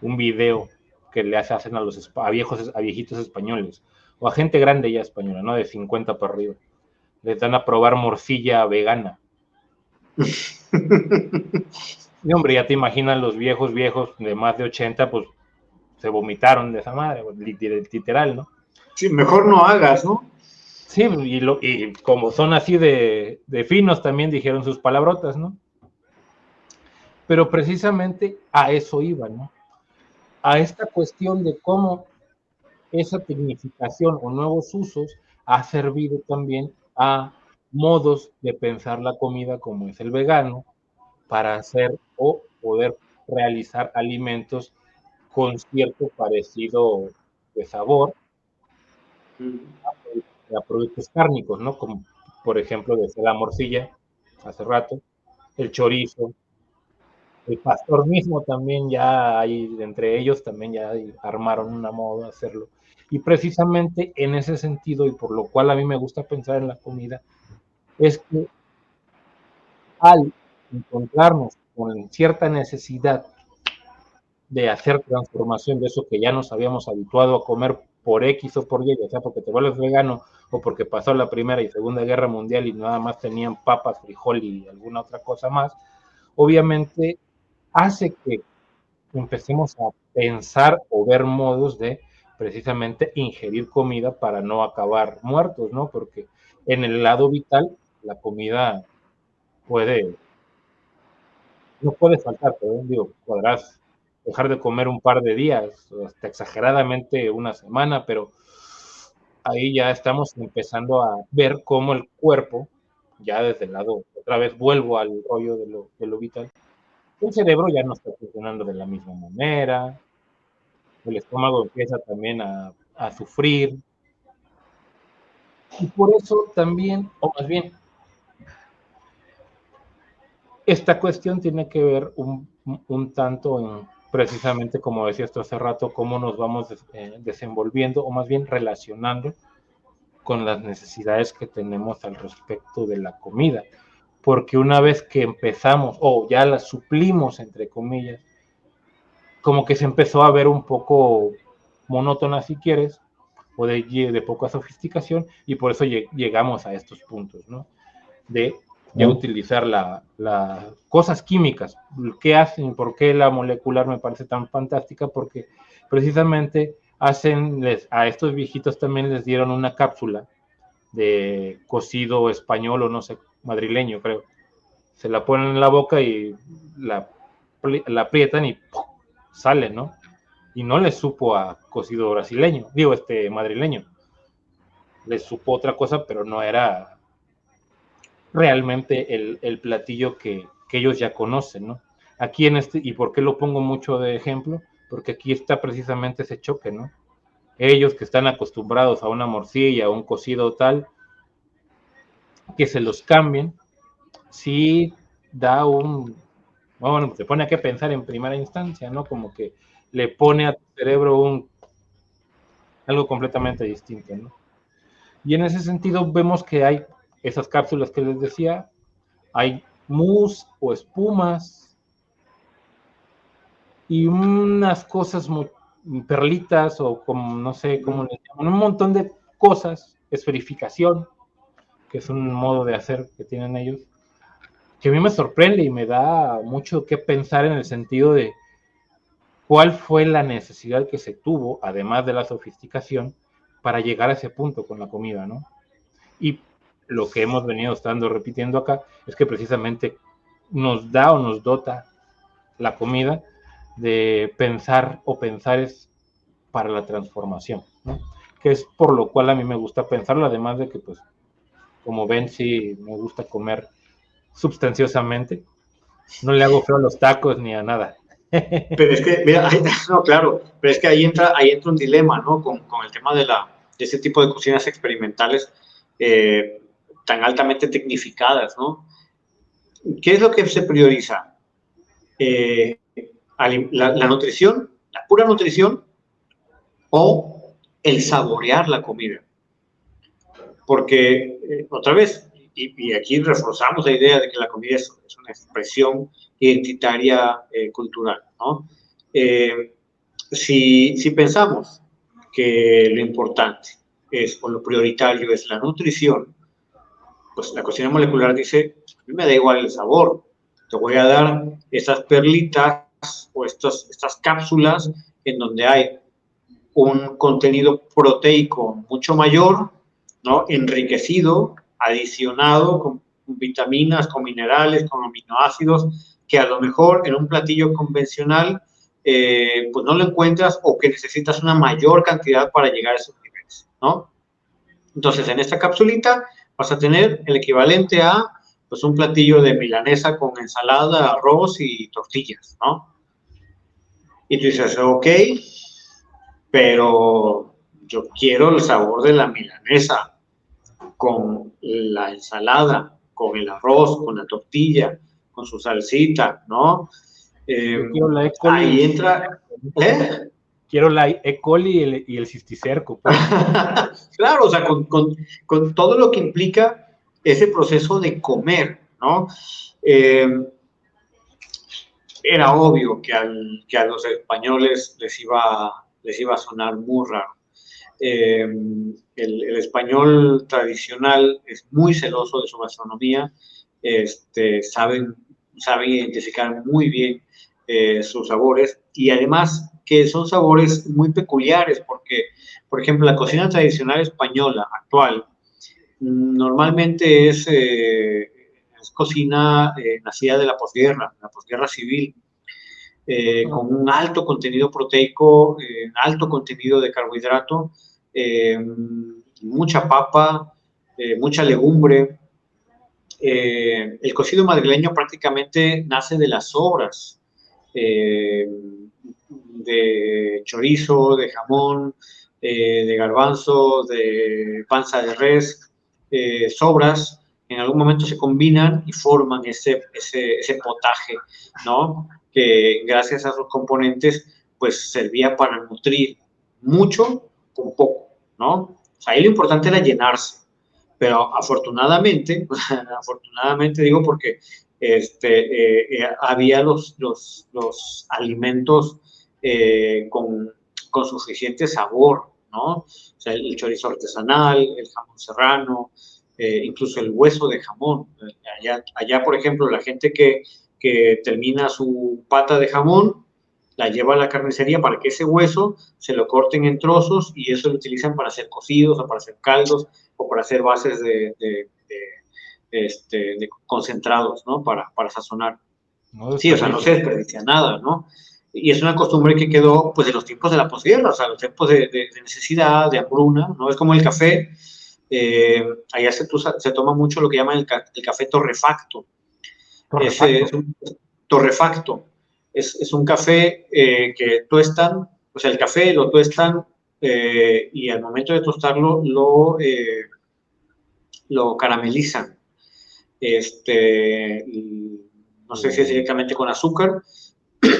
video que le hacen a viejitos españoles, o a gente grande ya española, ¿no? De 50 para arriba. Les dan a probar morcilla vegana. Y hombre, ya te imaginas los viejos de más de 80, pues se vomitaron de esa madre, literal, ¿no? Sí, mejor no hagas, ¿no? Sí, y como son así de finos, también dijeron sus palabrotas, ¿no? Pero precisamente a eso iba, ¿no? A esta cuestión de cómo esa tecnificación o nuevos usos ha servido también a modos de pensar la comida como es el vegano, para hacer o poder realizar alimentos con cierto parecido de sabor a productos cárnicos, ¿no? Como por ejemplo decía la morcilla hace rato, el chorizo, el pastor mismo también ya hay, entre ellos también ya armaron una moda de hacerlo. Y precisamente en ese sentido, y por lo cual a mí me gusta pensar en la comida, es que al encontrarnos con cierta necesidad de hacer transformación de eso que ya nos habíamos habituado a comer por X o por Y, o sea, porque te vuelves vegano o porque pasó la Primera y Segunda Guerra Mundial y nada más tenían papas, frijol y alguna otra cosa más, obviamente hace que empecemos a pensar o ver modos de precisamente ingerir comida para no acabar muertos, ¿no? Porque en el lado vital la comida puede, no puede faltar, pero digo, podrás dejar de comer un par de días, hasta exageradamente una semana, pero ahí ya estamos empezando a ver cómo el cuerpo, ya desde el lado, otra vez vuelvo al rollo de lo vital, el cerebro ya no está funcionando de la misma manera, el estómago empieza también a sufrir, y por eso también, o más bien, esta cuestión tiene que ver un tanto en, precisamente como decías tú hace rato, cómo nos vamos desenvolviendo o más bien relacionando con las necesidades que tenemos al respecto de la comida. Porque una vez que empezamos o ya la suplimos, entre comillas, como que se empezó a ver un poco monótona si quieres, o de poca sofisticación, y por eso llegamos a estos puntos, ¿no? De ya utilizar cosas químicas. ¿Qué hacen? ¿Por qué la molecular me parece tan fantástica? Porque precisamente a estos viejitos también les dieron una cápsula de cocido español o no sé, madrileño, creo. Se la ponen en la boca y la aprietan y ¡pum! Sale, ¿no? Y no les supo a cocido brasileño, digo, madrileño. Les supo otra cosa, pero no era realmente el platillo que ellos ya conocen, ¿no? Aquí ¿y por qué lo pongo mucho de ejemplo? Porque aquí está precisamente ese choque, ¿no? Ellos que están acostumbrados a una morcilla, a un cocido tal, que se los cambien, sí da bueno, te pone a qué pensar en primera instancia, ¿no? Como que le pone a tu cerebro algo completamente distinto, ¿no? Y en ese sentido vemos que hay esas cápsulas que les decía, hay mousse o espumas y unas cosas perlitas o como no sé cómo le llaman, un montón de cosas, esferificación, que es un modo de hacer que tienen ellos, que a mí me sorprende y me da mucho que pensar en el sentido de cuál fue la necesidad que se tuvo, además de la sofisticación, para llegar a ese punto con la comida, ¿no? Y lo que hemos venido estando repitiendo acá es que precisamente nos da o nos dota la comida de pensar o pensares para la transformación, ¿no? Que es por lo cual a mí me gusta pensarlo, además de que, pues, como ven, sí me gusta comer sustanciosamente. No le hago feo a los tacos ni a nada. Pero es que, mira, no, claro, pero es que ahí entra un dilema, ¿no? Con el tema de ese tipo de cocinas experimentales tan altamente tecnificadas, ¿no? ¿Qué es lo que se prioriza? La nutrición, la pura nutrición, o el saborear la comida. Porque, otra vez, y aquí reforzamos la idea de que la comida es una expresión identitaria cultural, ¿no? Si pensamos que lo importante o lo prioritario es la nutrición, pues la cocina molecular dice, a mí me da igual el sabor, te voy a dar estas perlitas o estas cápsulas en donde hay un contenido proteico mucho mayor, ¿no? Enriquecido, adicionado con vitaminas, con minerales, con aminoácidos, que a lo mejor en un platillo convencional pues no lo encuentras o que necesitas una mayor cantidad para llegar a esos niveles, ¿no? Entonces, en esta capsulita vas a tener el equivalente a pues, un platillo de milanesa con ensalada, arroz y tortillas, ¿no? Y tú dices, ok, pero yo quiero el sabor de la milanesa con la ensalada, con el arroz, con la tortilla, con su salsita, ¿no? Yo quiero la E. coli. Ahí entra... Quiero la E. coli y el cisticerco. Pues. Claro, o sea, con todo lo que implica ese proceso de comer, ¿no? Era obvio que a los españoles les iba a sonar muy raro. El español tradicional es muy celoso de su gastronomía, saben identificar muy bien sus sabores y además que son sabores muy peculiares porque, por ejemplo, la cocina tradicional española actual normalmente es cocina nacida de la posguerra civil, con un alto contenido proteico, alto contenido de carbohidrato, mucha papa, mucha legumbre. El cocido madrileño prácticamente nace de las sobras de chorizo, de jamón, de garbanzo, de panza de res, sobras, en algún momento se combinan y forman ese potaje, ¿no? Que gracias a sus componentes, pues servía para nutrir mucho con poco, ¿no? O sea, ahí lo importante era llenarse, pero afortunadamente digo porque había los alimentos con suficiente sabor, ¿no? O sea, el chorizo artesanal, el jamón serrano, incluso el hueso de jamón. Allá, por ejemplo, la gente que termina su pata de jamón, la lleva a la carnicería para que ese hueso se lo corten en trozos y eso lo utilizan para hacer cocidos o para hacer caldos o para hacer bases de concentrados, ¿no? Para sazonar. No, sí, o sea, no se desperdicia nada, ¿no? Y es una costumbre que quedó, pues, de los tiempos de la posguerra, o sea, los tiempos de necesidad, de hambruna, ¿no? Es como el café, allá se toma mucho lo que llaman el café torrefacto. Torrefacto. Es un café que tuestan, o sea, el café lo tuestan y al momento de tostarlo lo caramelizan. No sé si es directamente con azúcar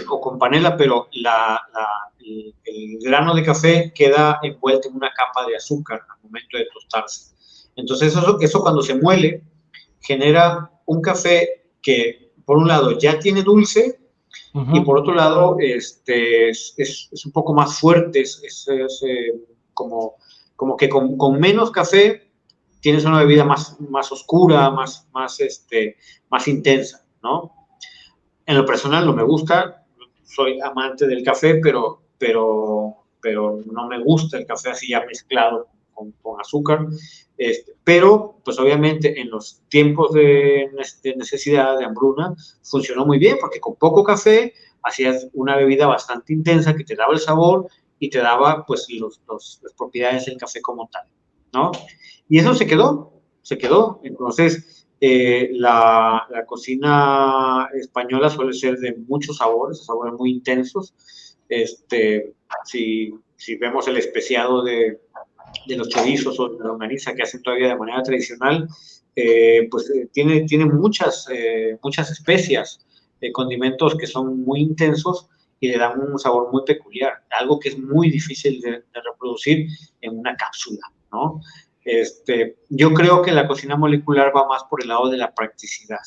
o con panela, pero el grano de café queda envuelto en una capa de azúcar al momento de tostarse. Entonces eso cuando se muele genera un café que por un lado ya tiene dulce y por otro lado es un poco más fuerte, como que con menos café tienes una bebida más oscura, más intensa, ¿no? En lo personal no me gusta, soy amante del café, pero no me gusta el café así ya mezclado con azúcar. Pero, pues obviamente en los tiempos de necesidad, de hambruna, funcionó muy bien, porque con poco café hacías una bebida bastante intensa que te daba el sabor y te daba, pues, las propiedades del café como tal, ¿no? Y eso se quedó. Entonces, la cocina española suele ser de muchos sabores muy intensos. Si vemos el especiado de los chorizos o de la longaniza que hacen todavía de manera tradicional, pues tiene muchas especias, condimentos que son muy intensos y le dan un sabor muy peculiar, algo que es muy difícil de reproducir en una cápsula, ¿no? Yo creo que la cocina molecular va más por el lado de la practicidad,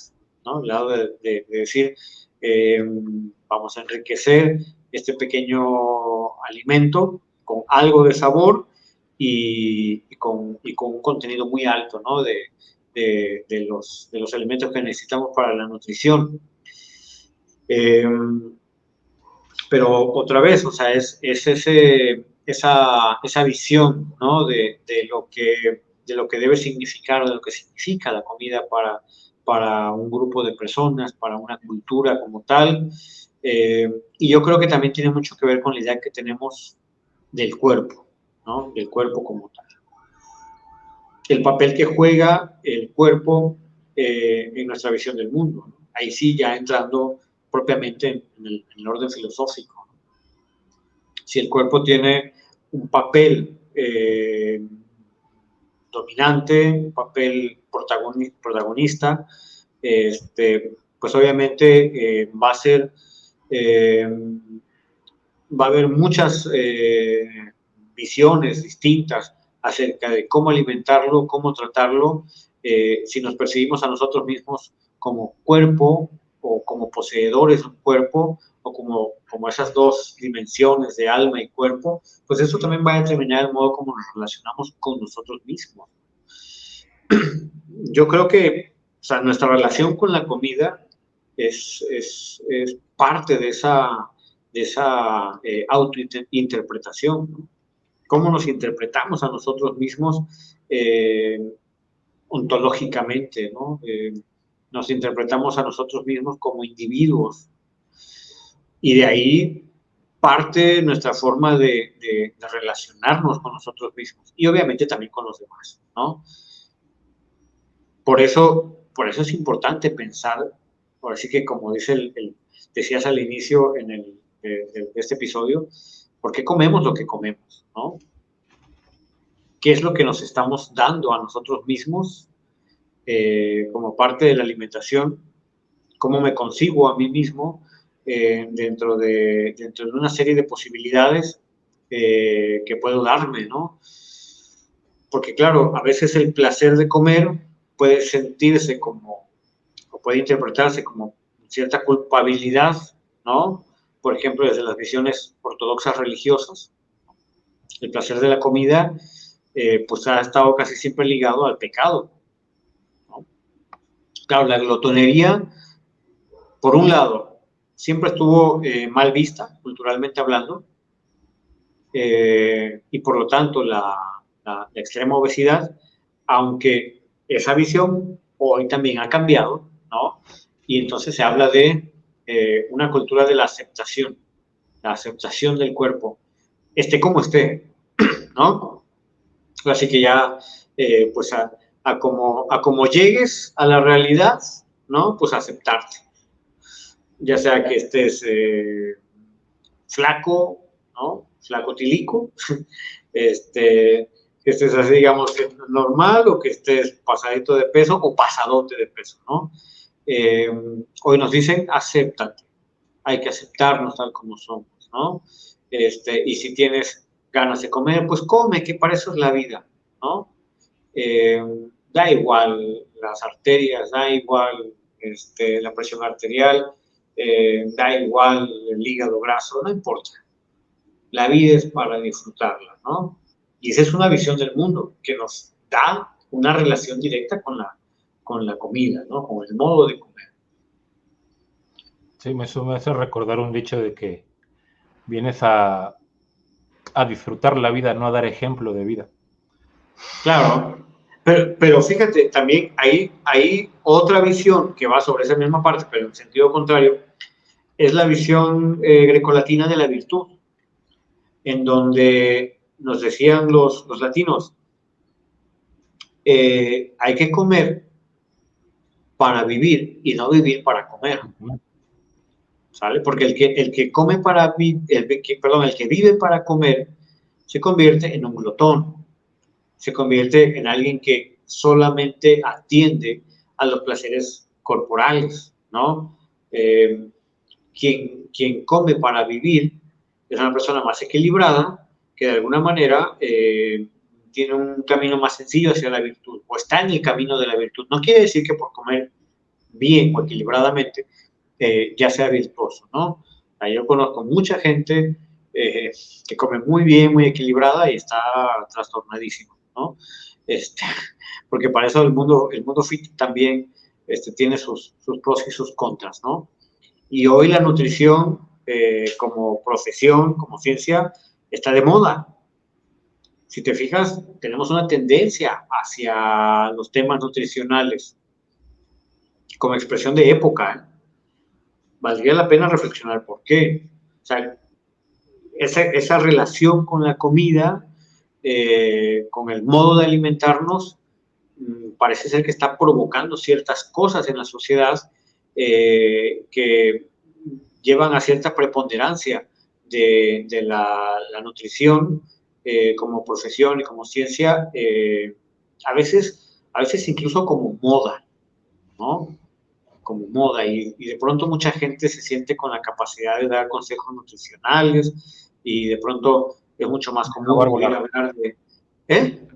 ¿no? El lado de decir, vamos a enriquecer este pequeño alimento con algo de sabor y con un contenido muy alto, ¿no? de los elementos que necesitamos para la nutrición. Pero otra vez, o sea, es esa visión, ¿no? de lo que debe significar, o de lo que significa la comida para un grupo de personas, para una cultura como tal. Y yo creo que también tiene mucho que ver con la idea que tenemos del cuerpo, ¿no? Del cuerpo como tal. El papel que juega el cuerpo en nuestra visión del mundo, ¿no? Ahí sí, ya entrando propiamente en el orden filosófico. Si el cuerpo tiene un papel dominante, un papel protagonista, pues obviamente va a haber muchas visiones distintas acerca de cómo alimentarlo, cómo tratarlo, si nos percibimos a nosotros mismos como cuerpo o como poseedores de un cuerpo, o como esas dos dimensiones de alma y cuerpo, pues eso también va a determinar el modo como nos relacionamos con nosotros mismos. Yo creo que, o sea, nuestra relación con la comida es parte de esa autointerpretación, ¿no? Cómo nos interpretamos a nosotros mismos ontológicamente, ¿no? Nos interpretamos a nosotros mismos como individuos, y de ahí parte nuestra forma de relacionarnos con nosotros mismos y obviamente también con los demás, ¿no? Por eso es importante pensar, por así que como decías al inicio de este episodio, ¿por qué comemos lo que comemos, ¿no? ¿Qué es lo que nos estamos dando a nosotros mismos como parte de la alimentación? ¿Cómo me consigo a mí mismo dentro de una serie de posibilidades que puedo darme, ¿no? Porque claro, a veces el placer de comer puede sentirse como, o puede interpretarse como cierta culpabilidad, ¿no? Por ejemplo, desde las visiones ortodoxas religiosas, el placer de la comida pues ha estado casi siempre ligado al pecado, ¿no? Claro, la glotonería, por un lado, siempre estuvo mal vista, culturalmente hablando, y por lo tanto la extrema obesidad, aunque esa visión hoy también ha cambiado, ¿no? Y entonces se habla de una cultura de la aceptación del cuerpo, esté como esté, ¿no? Así que ya, pues a como llegues a la realidad, ¿no? Pues aceptarte. Ya sea que estés flaco, ¿no? Flaco tilico, que estés así, digamos, normal, o que estés pasadito de peso o pasadote de peso, ¿no? Hoy nos dicen, acéptate, hay que aceptarnos tal como somos, ¿no? Y si tienes ganas de comer, pues come, que para eso es la vida, ¿no? Da igual las arterias, da igual la presión arterial, da igual el hígado graso, no importa. La vida es para disfrutarla, ¿no? Y esa es una visión del mundo que nos da una relación directa con la comida, ¿no? Con el modo de comer. Sí, eso me hace recordar un dicho de que vienes a disfrutar la vida, no a dar ejemplo de vida. Claro, pero fíjate, también hay otra visión que va sobre esa misma parte, pero en sentido contrario, es la visión grecolatina de la virtud, en donde nos decían los latinos, hay que comer para vivir y no vivir para comer, ¿sale? Porque el que come para el que vive para comer se convierte en un glotón, se convierte en alguien que solamente atiende a los placeres corporales, ¿no? Quien come para vivir es una persona más equilibrada que de alguna manera tiene un camino más sencillo hacia la virtud o está en el camino de la virtud. No quiere decir que por comer bien o equilibradamente ya sea virtuoso, ¿no? Yo conozco mucha gente que come muy bien, muy equilibrada y está trastornadísimo, ¿no? Este, porque para eso el mundo fit también tiene sus pros y sus contras, ¿no? Y hoy la nutrición como profesión, como ciencia, está de moda. Si te fijas, tenemos una tendencia hacia los temas nutricionales como expresión de época. Valdría la pena reflexionar por qué. O sea, esa relación con la comida, con el modo de alimentarnos, parece ser que está provocando ciertas cosas en la sociedad que llevan a cierta preponderancia de la nutrición como profesión y como ciencia, a veces incluso como moda, ¿no? Como moda y de pronto mucha gente se siente con la capacidad de dar consejos nutricionales y de pronto es mucho más común oír hablar de... ¿Eh?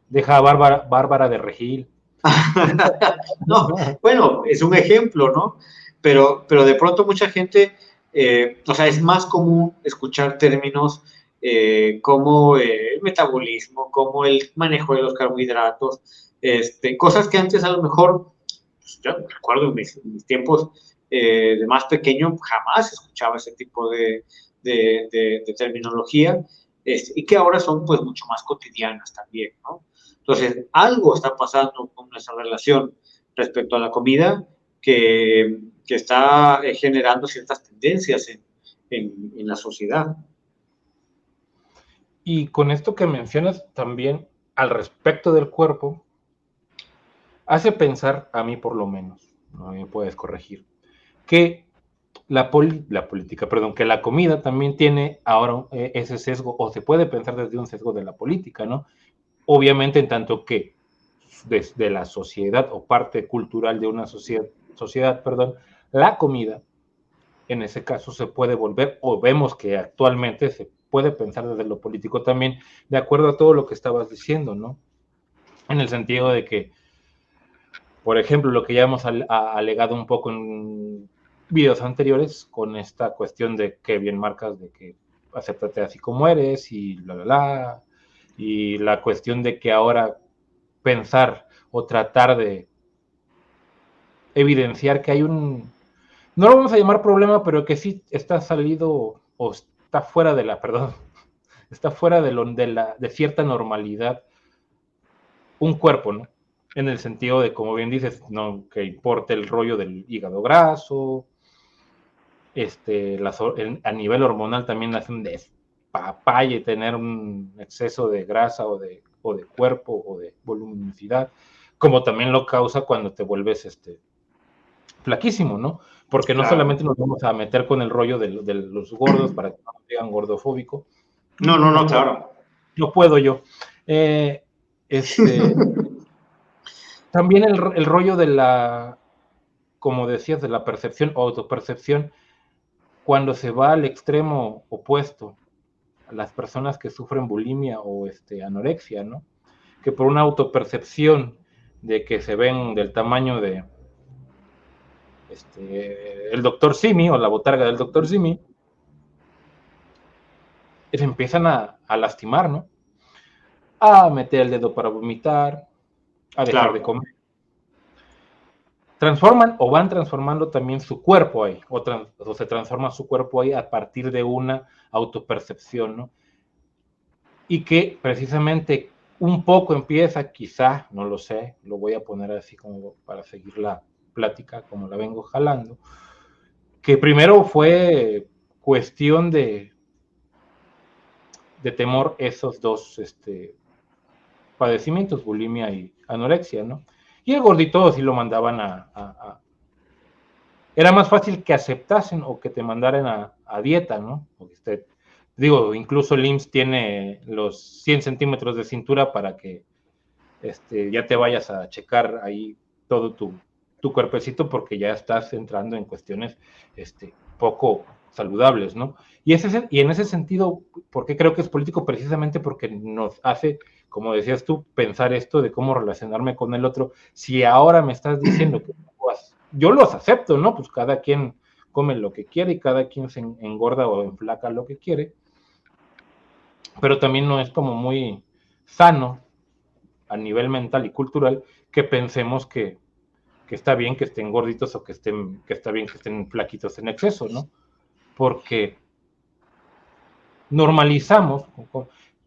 Deja a Bárbara de Regil. No, bueno, es un ejemplo, ¿no? Pero de pronto mucha gente, o sea, es más común escuchar términos como el metabolismo, como el manejo de los carbohidratos, cosas que antes a lo mejor, pues, yo recuerdo en mis tiempos de más pequeño, jamás escuchaba ese tipo de terminología, y que ahora son pues mucho más cotidianas también, ¿no? Entonces, algo está pasando con nuestra relación respecto a la comida que está generando ciertas tendencias en la sociedad. Y con esto que mencionas también al respecto del cuerpo, hace pensar, a mí por lo menos, no me puedes corregir, que política, perdón, que la comida también tiene ahora ese sesgo, o se puede pensar desde un sesgo de la política, ¿no? Obviamente en tanto que desde la sociedad o parte cultural de una sociedad, perdón, la comida, en ese caso se puede volver, o vemos que actualmente se puede pensar desde lo político también, de acuerdo a todo lo que estabas diciendo, ¿no? En el sentido de que, por ejemplo, lo que ya hemos alegado un poco en videos anteriores, con esta cuestión de que bien marcas de que acéptate así como eres y y la cuestión de que ahora pensar o tratar de evidenciar que hay no lo vamos a llamar problema, pero que sí está salido o está fuera de perdón, está fuera de cierta normalidad un cuerpo, ¿no? En el sentido de, como bien dices, no que importe el rollo del hígado graso, a nivel hormonal también hace un despapalle tener un exceso de grasa o de cuerpo o de voluminosidad, como también lo causa cuando te vuelves flaquísimo, ¿no? Porque no Claro. solamente nos vamos a meter con el rollo de los gordos para que no nos digan gordofóbico. No, claro. No puedo yo. Eh, este, También el rollo como decías, de la percepción o autopercepción, cuando se va al extremo opuesto, a las personas que sufren bulimia o anorexia, ¿no? Que por una autopercepción de que se ven del tamaño de el doctor Simi o la botarga del doctor Simi, se empiezan a lastimar, ¿no? A meter el dedo para vomitar, a dejar de comer. Transforman o van transformando también su cuerpo ahí, o se transforma su cuerpo ahí a partir de una autopercepción, ¿no? Y que precisamente un poco empieza, quizá, no lo sé, lo voy a poner así como para seguir la plática, como la vengo jalando, que primero fue cuestión de temor esos dos padecimientos, bulimia y anorexia, ¿no? Y el gordito sí lo mandaban era más fácil que aceptasen o que te mandaran a dieta, ¿no? Porque digo, incluso el IMSS tiene los 100 centímetros de cintura para que ya te vayas a checar ahí todo tu cuerpecito porque ya estás entrando en cuestiones poco saludables, ¿no? Y en ese sentido, ¿por qué creo que es político? Precisamente porque nos hace, como decías tú, pensar esto de cómo relacionarme con el otro. Si ahora me estás diciendo que yo los acepto, ¿no? Pues cada quien come lo que quiere y cada quien se engorda o enflaca lo que quiere, pero también no es como muy sano a nivel mental y cultural que pensemos que está bien que estén gorditos o que está bien que estén flaquitos en exceso, ¿no? Porque normalizamos,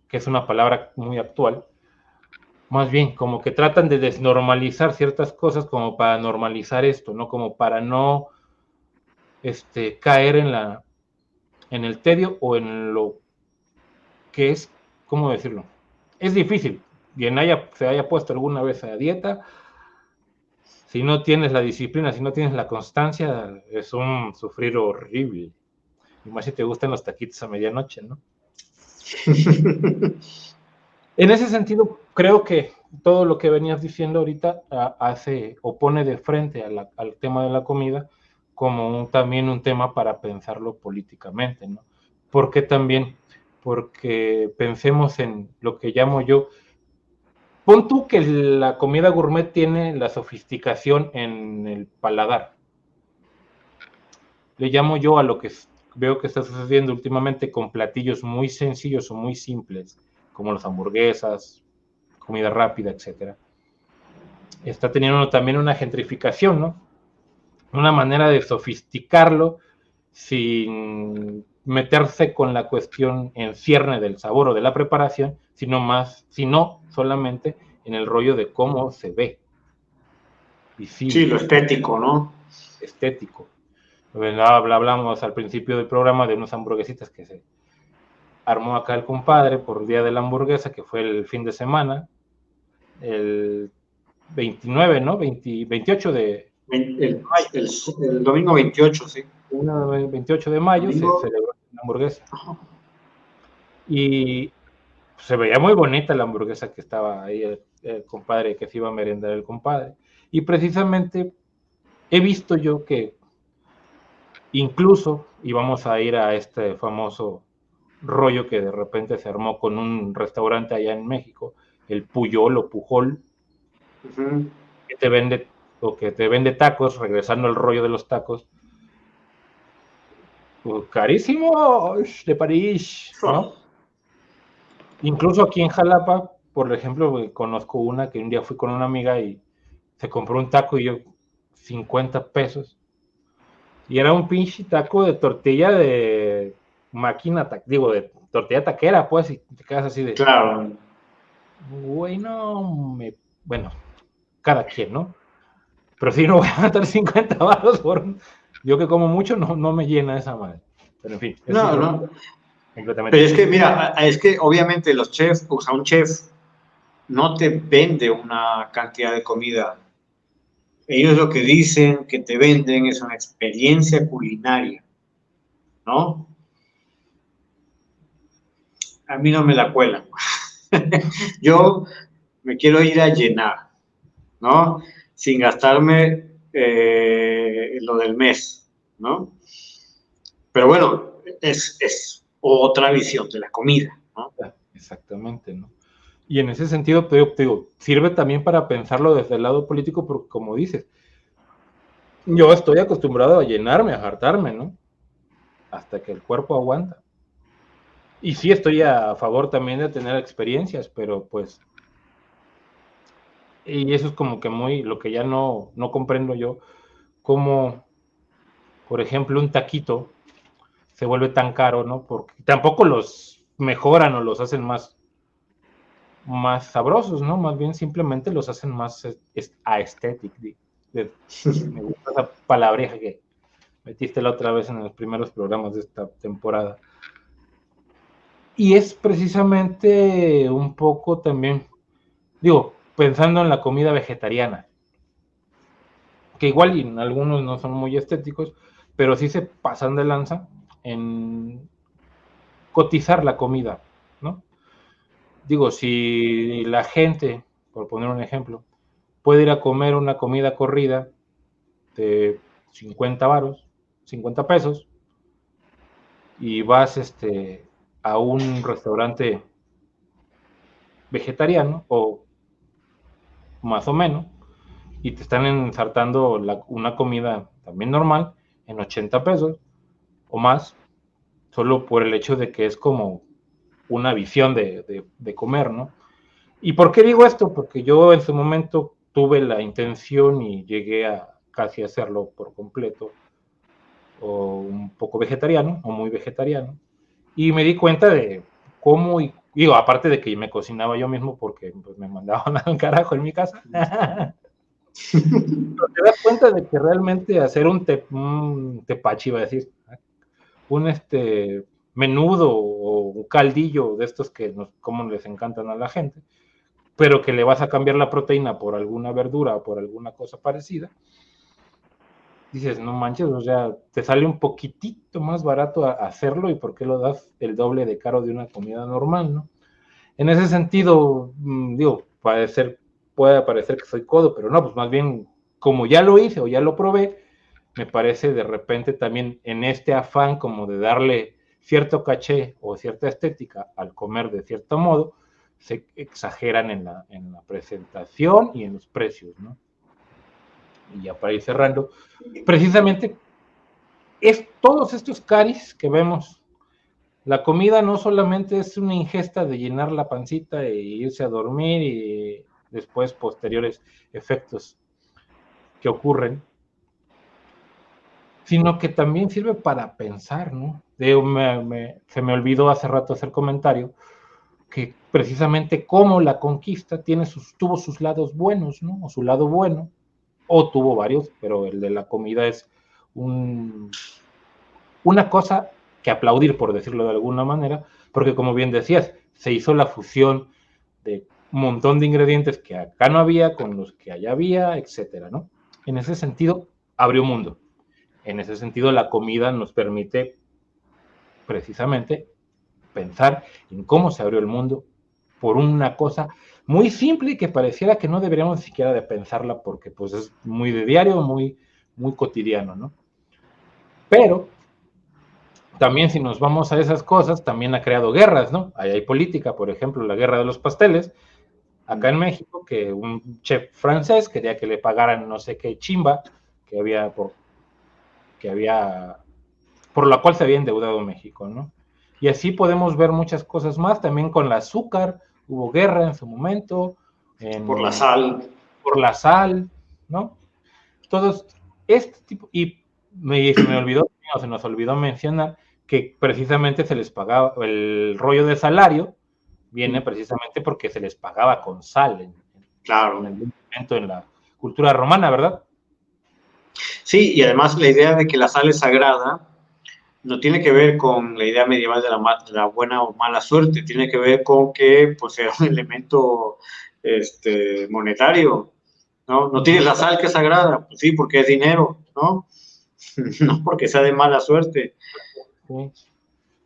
que es una palabra muy actual, más bien como que tratan de desnormalizar ciertas cosas como para normalizar esto, ¿no? Como para no caer en el tedio o en lo que es, ¿cómo decirlo? Es difícil. Quien se haya puesto alguna vez a dieta, si no tienes la disciplina, si no tienes la constancia, es un sufrir horrible. Y más si te gustan los taquitos a medianoche, ¿no? En ese sentido, creo que todo lo que venías diciendo ahorita hace o pone de frente al tema de la comida como también un tema para pensarlo políticamente, ¿no? ¿Por qué también? Porque pensemos en lo que llamo yo. Pon tú que la comida gourmet tiene la sofisticación en el paladar. Le llamo yo a lo que veo que está sucediendo últimamente con platillos muy sencillos o muy simples, como las hamburguesas, comida rápida, etcétera. Está teniendo también una gentrificación, ¿no? Una manera de sofisticarlo sin meterse con la cuestión en cierne del sabor o de la preparación, sino solamente en el rollo de cómo se ve. Visible. Sí, lo estético, ¿no? Estético. Hablamos al principio del programa de unas hamburguesitas que se armó acá el compadre por el día de la hamburguesa, que fue el fin de semana, el 29, ¿no? 28 de... El domingo 28, sí. El 28 de mayo domingo. Se celebró la hamburguesa. Y se veía muy bonita la hamburguesa que estaba ahí el compadre, que se iba a merendar el compadre. Y precisamente he visto yo que incluso íbamos a ir a este famoso rollo que de repente se armó con un restaurante allá en México, el Puyol o Pujol, que te vende tacos, regresando al rollo de los tacos, carísimos de París, ¿no? Incluso aquí en Jalapa, por ejemplo, conozco una que un día fui con una amiga y se compró un taco y yo 50 pesos. Y era un pinche taco de tortilla de máquina, de tortilla taquera, pues, y te quedas así de... Claro. Güey, bueno, cada quien, ¿no? Pero si no voy a gastar 50 baros yo que como mucho, no me llena esa madre. Pero en fin. No. Completamente. Pero es que, mira, es que obviamente los chefs, o sea, un chef no te vende una cantidad de comida. Ellos lo que dicen que te venden es una experiencia culinaria, ¿no? A mí no me la cuelan. Yo me quiero ir a llenar, ¿no? Sin gastarme lo del mes, ¿no? Pero bueno, es otra visión de la comida, ¿no? Exactamente, ¿no? Y en ese sentido, te digo, sirve también para pensarlo desde el lado político, porque como dices, yo estoy acostumbrado a llenarme, a hartarme, ¿no? Hasta que el cuerpo aguanta. Y sí estoy a favor también de tener experiencias, pero pues Y eso es como que muy, lo que ya no comprendo yo, como, por ejemplo, un taquito se vuelve tan caro, ¿no? Porque tampoco los mejoran o los hacen más sabrosos, ¿no? Más bien simplemente los hacen más aesthetic. Me gusta esa palabreja que metiste la otra vez en los primeros programas de esta temporada. Y es precisamente un poco también, digo, pensando en la comida vegetariana, que igual y algunos no son muy estéticos, pero sí se pasan de lanza en cotizar la comida, ¿no? Digo, si la gente, por poner un ejemplo, puede ir a comer una comida corrida de 50 varos, 50 pesos, y vas a un restaurante vegetariano, o más o menos, y te están ensartando una comida también normal en 80 pesos o más, solo por el hecho de que es como una visión de comer, ¿no? ¿Y por qué digo esto? Porque yo en su momento tuve la intención y llegué a casi hacerlo por completo, o un poco vegetariano, o muy vegetariano, y me di cuenta de cómo, y digo, aparte de que me cocinaba yo mismo porque pues, me mandaban al carajo en mi casa, pero te das cuenta de que realmente hacer un tepache, iba a decir, un menudo o un caldillo de estos que como les encantan a la gente, pero que le vas a cambiar la proteína por alguna verdura o por alguna cosa parecida, dices, no manches, o sea, te sale un poquitito más barato hacerlo y por qué lo das el doble de caro de una comida normal, ¿no? En ese sentido, digo, puede parecer que soy codo, pero no, pues más bien, como ya lo hice o ya lo probé, me parece de repente también en este afán como de darle cierto caché o cierta estética al comer de cierto modo, se exageran en la presentación y en los precios, ¿no? Y ya para ir cerrando, precisamente es todos estos caris que vemos. La comida no solamente es una ingesta de llenar la pancita e irse a dormir y después posteriores efectos que ocurren, sino que también sirve para pensar, ¿no? Se me olvidó hace rato hacer comentario que precisamente cómo la conquista tuvo sus lados buenos, ¿no? O su lado bueno, o tuvo varios, pero el de la comida es un, una cosa que aplaudir, por decirlo de alguna manera, porque como bien decías, se hizo la fusión de un montón de ingredientes que acá no había con los que allá había, etcétera, ¿no? En ese sentido, abrió mundo. En ese sentido, la comida nos permite precisamente pensar en cómo se abrió el mundo por una cosa muy simple y que pareciera que no deberíamos ni siquiera de pensarla porque pues es muy de diario, muy cotidiano, ¿no? Pero también si nos vamos a esas cosas, también ha creado guerras, ¿no? Ahí hay política, por ejemplo, la guerra de los pasteles, acá en México, que un chef francés quería que le pagaran no sé qué chimba que había que había por la cual se había endeudado México, ¿no? Y así podemos ver muchas cosas más, también con el azúcar, hubo guerra en su momento, Por la en, sal. por la sal, ¿no? Todos este tipo, y se me olvidó, se nos olvidó mencionar que precisamente se les pagaba, el rollo de salario viene precisamente porque se les pagaba con sal en Claro. algún momento en la cultura romana, ¿verdad? Sí, y además la idea de que la sal es sagrada no tiene que ver con la idea medieval de la buena o mala suerte, tiene que ver con que pues, era un elemento monetario. ¿No? ¿No tienes la sal que es sagrada? Pues sí, porque es dinero, ¿no? No porque sea de mala suerte. Sí,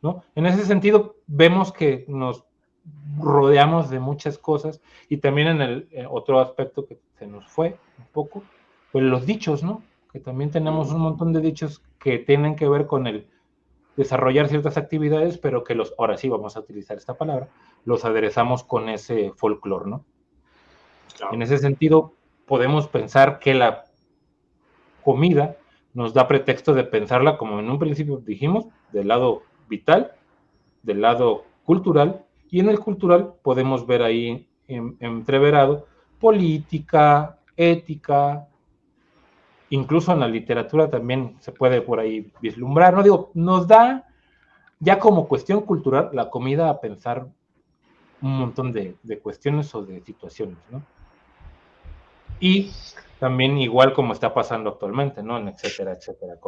¿no? En ese sentido, vemos que nos rodeamos de muchas cosas y también en el otro aspecto que se nos fue un poco, pues los dichos, ¿no? Que también tenemos un montón de dichos que tienen que ver con el desarrollar ciertas actividades, pero que ahora sí vamos a utilizar esta palabra, los aderezamos con ese folclore, ¿no? En Claro. ese sentido, podemos pensar que la comida nos da pretexto de pensarla como en un principio dijimos, del lado vital, del lado cultural, y en el cultural podemos ver ahí entreverado política, ética, incluso en la literatura también se puede por ahí vislumbrar, ¿no? Digo, nos da ya como cuestión cultural la comida a pensar un montón de cuestiones o de situaciones, ¿no? Y también igual como está pasando actualmente, ¿no? Etcétera, etcétera,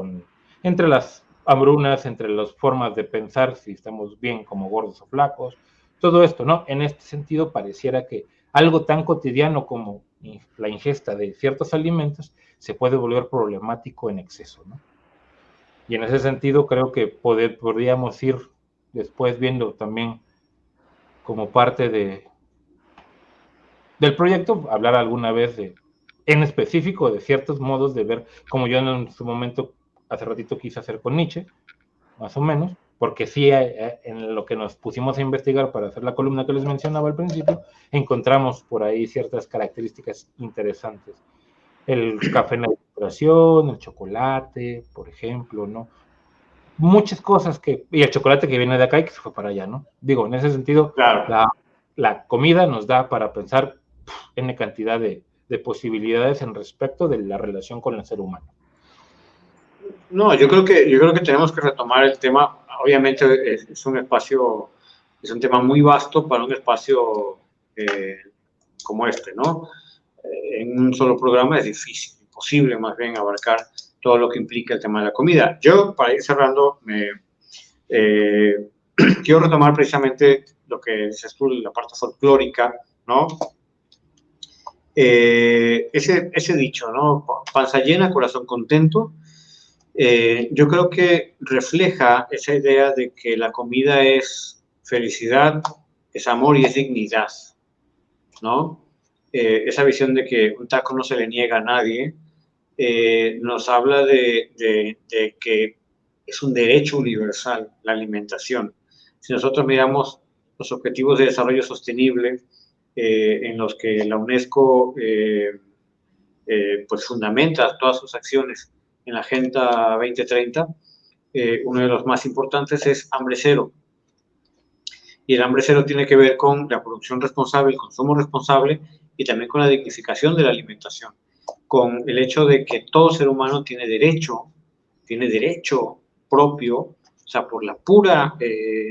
entre las hambrunas, entre las formas de pensar, si estamos bien como gordos o flacos, todo esto, ¿no? En este sentido pareciera que algo tan cotidiano como la ingesta de ciertos alimentos se puede volver problemático en exceso, ¿no? Y en ese sentido creo que podríamos ir después viendo también como parte del proyecto, hablar alguna vez en específico de ciertos modos de ver, como yo en su momento, hace ratito quise hacer con Nietzsche, más o menos, porque sí, en lo que nos pusimos a investigar para hacer la columna que les mencionaba al principio, encontramos por ahí ciertas características interesantes. El café en la ilustración, el chocolate, por ejemplo, ¿no? Muchas cosas y el chocolate que viene de acá y que se fue para allá, ¿no? Digo, en ese sentido, Claro. la comida nos da para pensar N cantidad de posibilidades en respecto de la relación con el ser humano. No, yo creo que tenemos que retomar el tema. Obviamente es un espacio, es un tema muy vasto para un espacio como este, ¿no? En un solo programa es difícil, imposible más bien abarcar todo lo que implica el tema de la comida. Yo, para ir cerrando, quiero retomar precisamente lo que dices tú, la parte folclórica, ¿no? Ese dicho, ¿no? Panza llena, corazón contento. Yo creo que refleja esa idea de que la comida es felicidad, es amor y es dignidad, ¿no? Esa visión de que un taco no se le niega a nadie, nos habla de que es un derecho universal la alimentación. Si nosotros miramos los objetivos de desarrollo sostenible, en los que la UNESCO pues fundamenta todas sus acciones en la Agenda 2030, uno de los más importantes es hambre cero. Y el hambre cero tiene que ver con la producción responsable, el consumo responsable y también con la dignificación de la alimentación, con el hecho de que todo ser humano tiene derecho propio, o sea, por la pura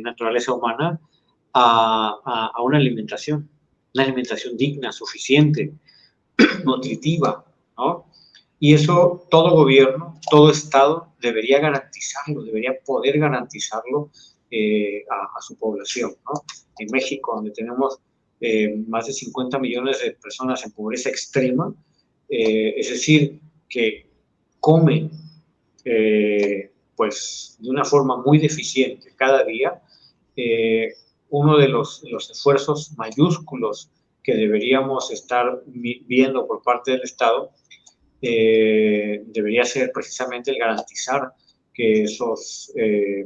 naturaleza humana, a una alimentación digna, suficiente, nutritiva, ¿no? Y eso todo gobierno, todo Estado debería garantizarlo, debería poder garantizarlo a su población, ¿no? En México, donde tenemos más de 50 millones de personas en pobreza extrema, es decir, que comen pues de una forma muy deficiente cada día, uno de los esfuerzos mayúsculos que deberíamos estar viendo por parte del Estado debería ser precisamente el garantizar que esos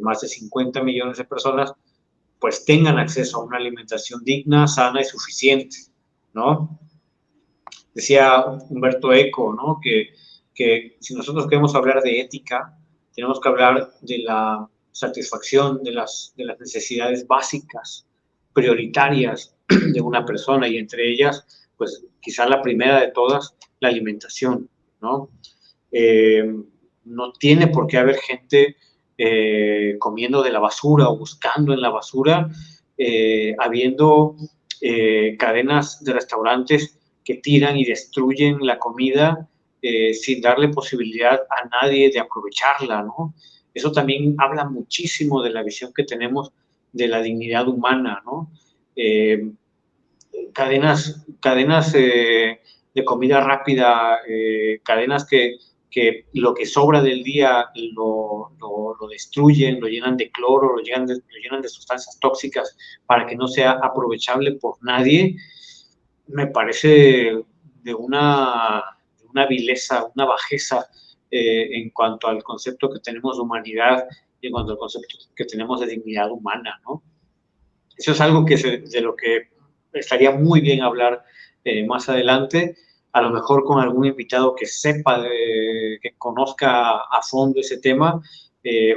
más de 50 millones de personas pues tengan acceso a una alimentación digna, sana y suficiente, ¿no? Decía Humberto Eco, ¿no? Que si nosotros queremos hablar de ética, tenemos que hablar de la satisfacción de las necesidades básicas, prioritarias de una persona, y entre ellas, pues quizá la primera de todas, la alimentación, ¿no? No tiene por qué haber gente comiendo de la basura o buscando en la basura, habiendo cadenas de restaurantes que tiran y destruyen la comida sin darle posibilidad a nadie de aprovecharla, ¿no? Eso también habla muchísimo de la visión que tenemos de la dignidad humana, ¿no? Cadenas de comida rápida, cadenas que lo que sobra del día lo destruyen, lo llenan de cloro, lo llenan de sustancias tóxicas para que no sea aprovechable por nadie, me parece de una vileza, una bajeza en cuanto al concepto que tenemos de humanidad y en cuanto al concepto que tenemos de dignidad humana, ¿no? Eso es algo de lo que estaría muy bien hablar más adelante, a lo mejor con algún invitado que sepa, que conozca a fondo ese tema,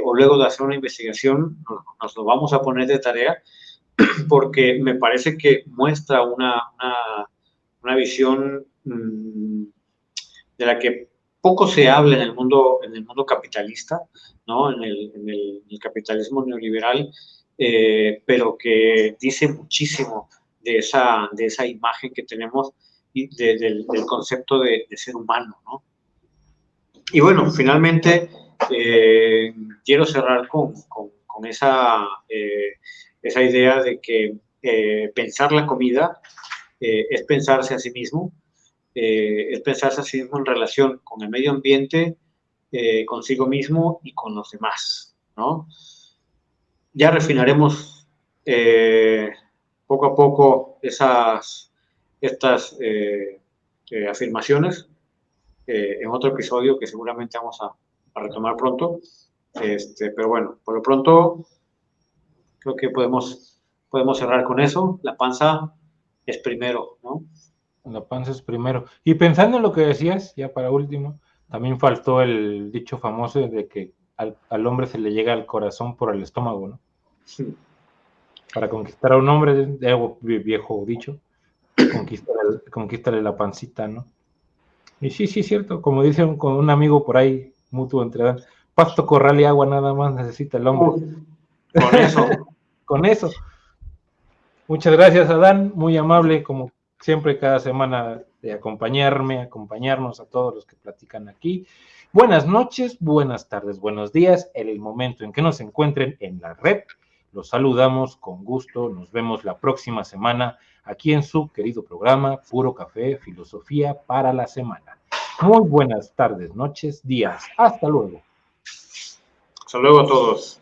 o luego de hacer una investigación, nos lo vamos a poner de tarea, porque me parece que muestra una una visión de la que poco se habla en el mundo capitalista, ¿no? En el capitalismo neoliberal, pero que dice muchísimo de esa imagen que tenemos y del concepto de ser humano, ¿no? Y bueno, finalmente quiero cerrar con esa idea de que pensar la comida es pensarse a sí mismo, es pensarse a sí mismo en relación con el medio ambiente, consigo mismo y con los demás, ¿no? Ya refinaremos poco a poco estas afirmaciones en otro episodio que seguramente vamos a retomar pronto. Pero bueno, por lo pronto creo que podemos cerrar con eso. La panza es primero, ¿no? La panza es primero. Y pensando en lo que decías, ya para último, también faltó el dicho famoso de que al hombre se le llega al corazón por el estómago, ¿no? Sí. Para conquistar a un hombre, de algo viejo dicho, conquístale la pancita, ¿no? Y sí, es cierto, como dice con un amigo por ahí, mutuo entre pasto, corral y agua nada más necesita el hombre. Con eso. Con eso. Muchas gracias, Adán, muy amable como siempre cada semana de acompañarnos a todos los que platican aquí. Buenas noches, buenas tardes, buenos días, en el momento en que nos encuentren en la red. Los saludamos con gusto, nos vemos la próxima semana aquí en su querido programa Puro Café, Filosofía para la Semana. Muy buenas tardes, noches, días. Hasta luego. Hasta luego a todos.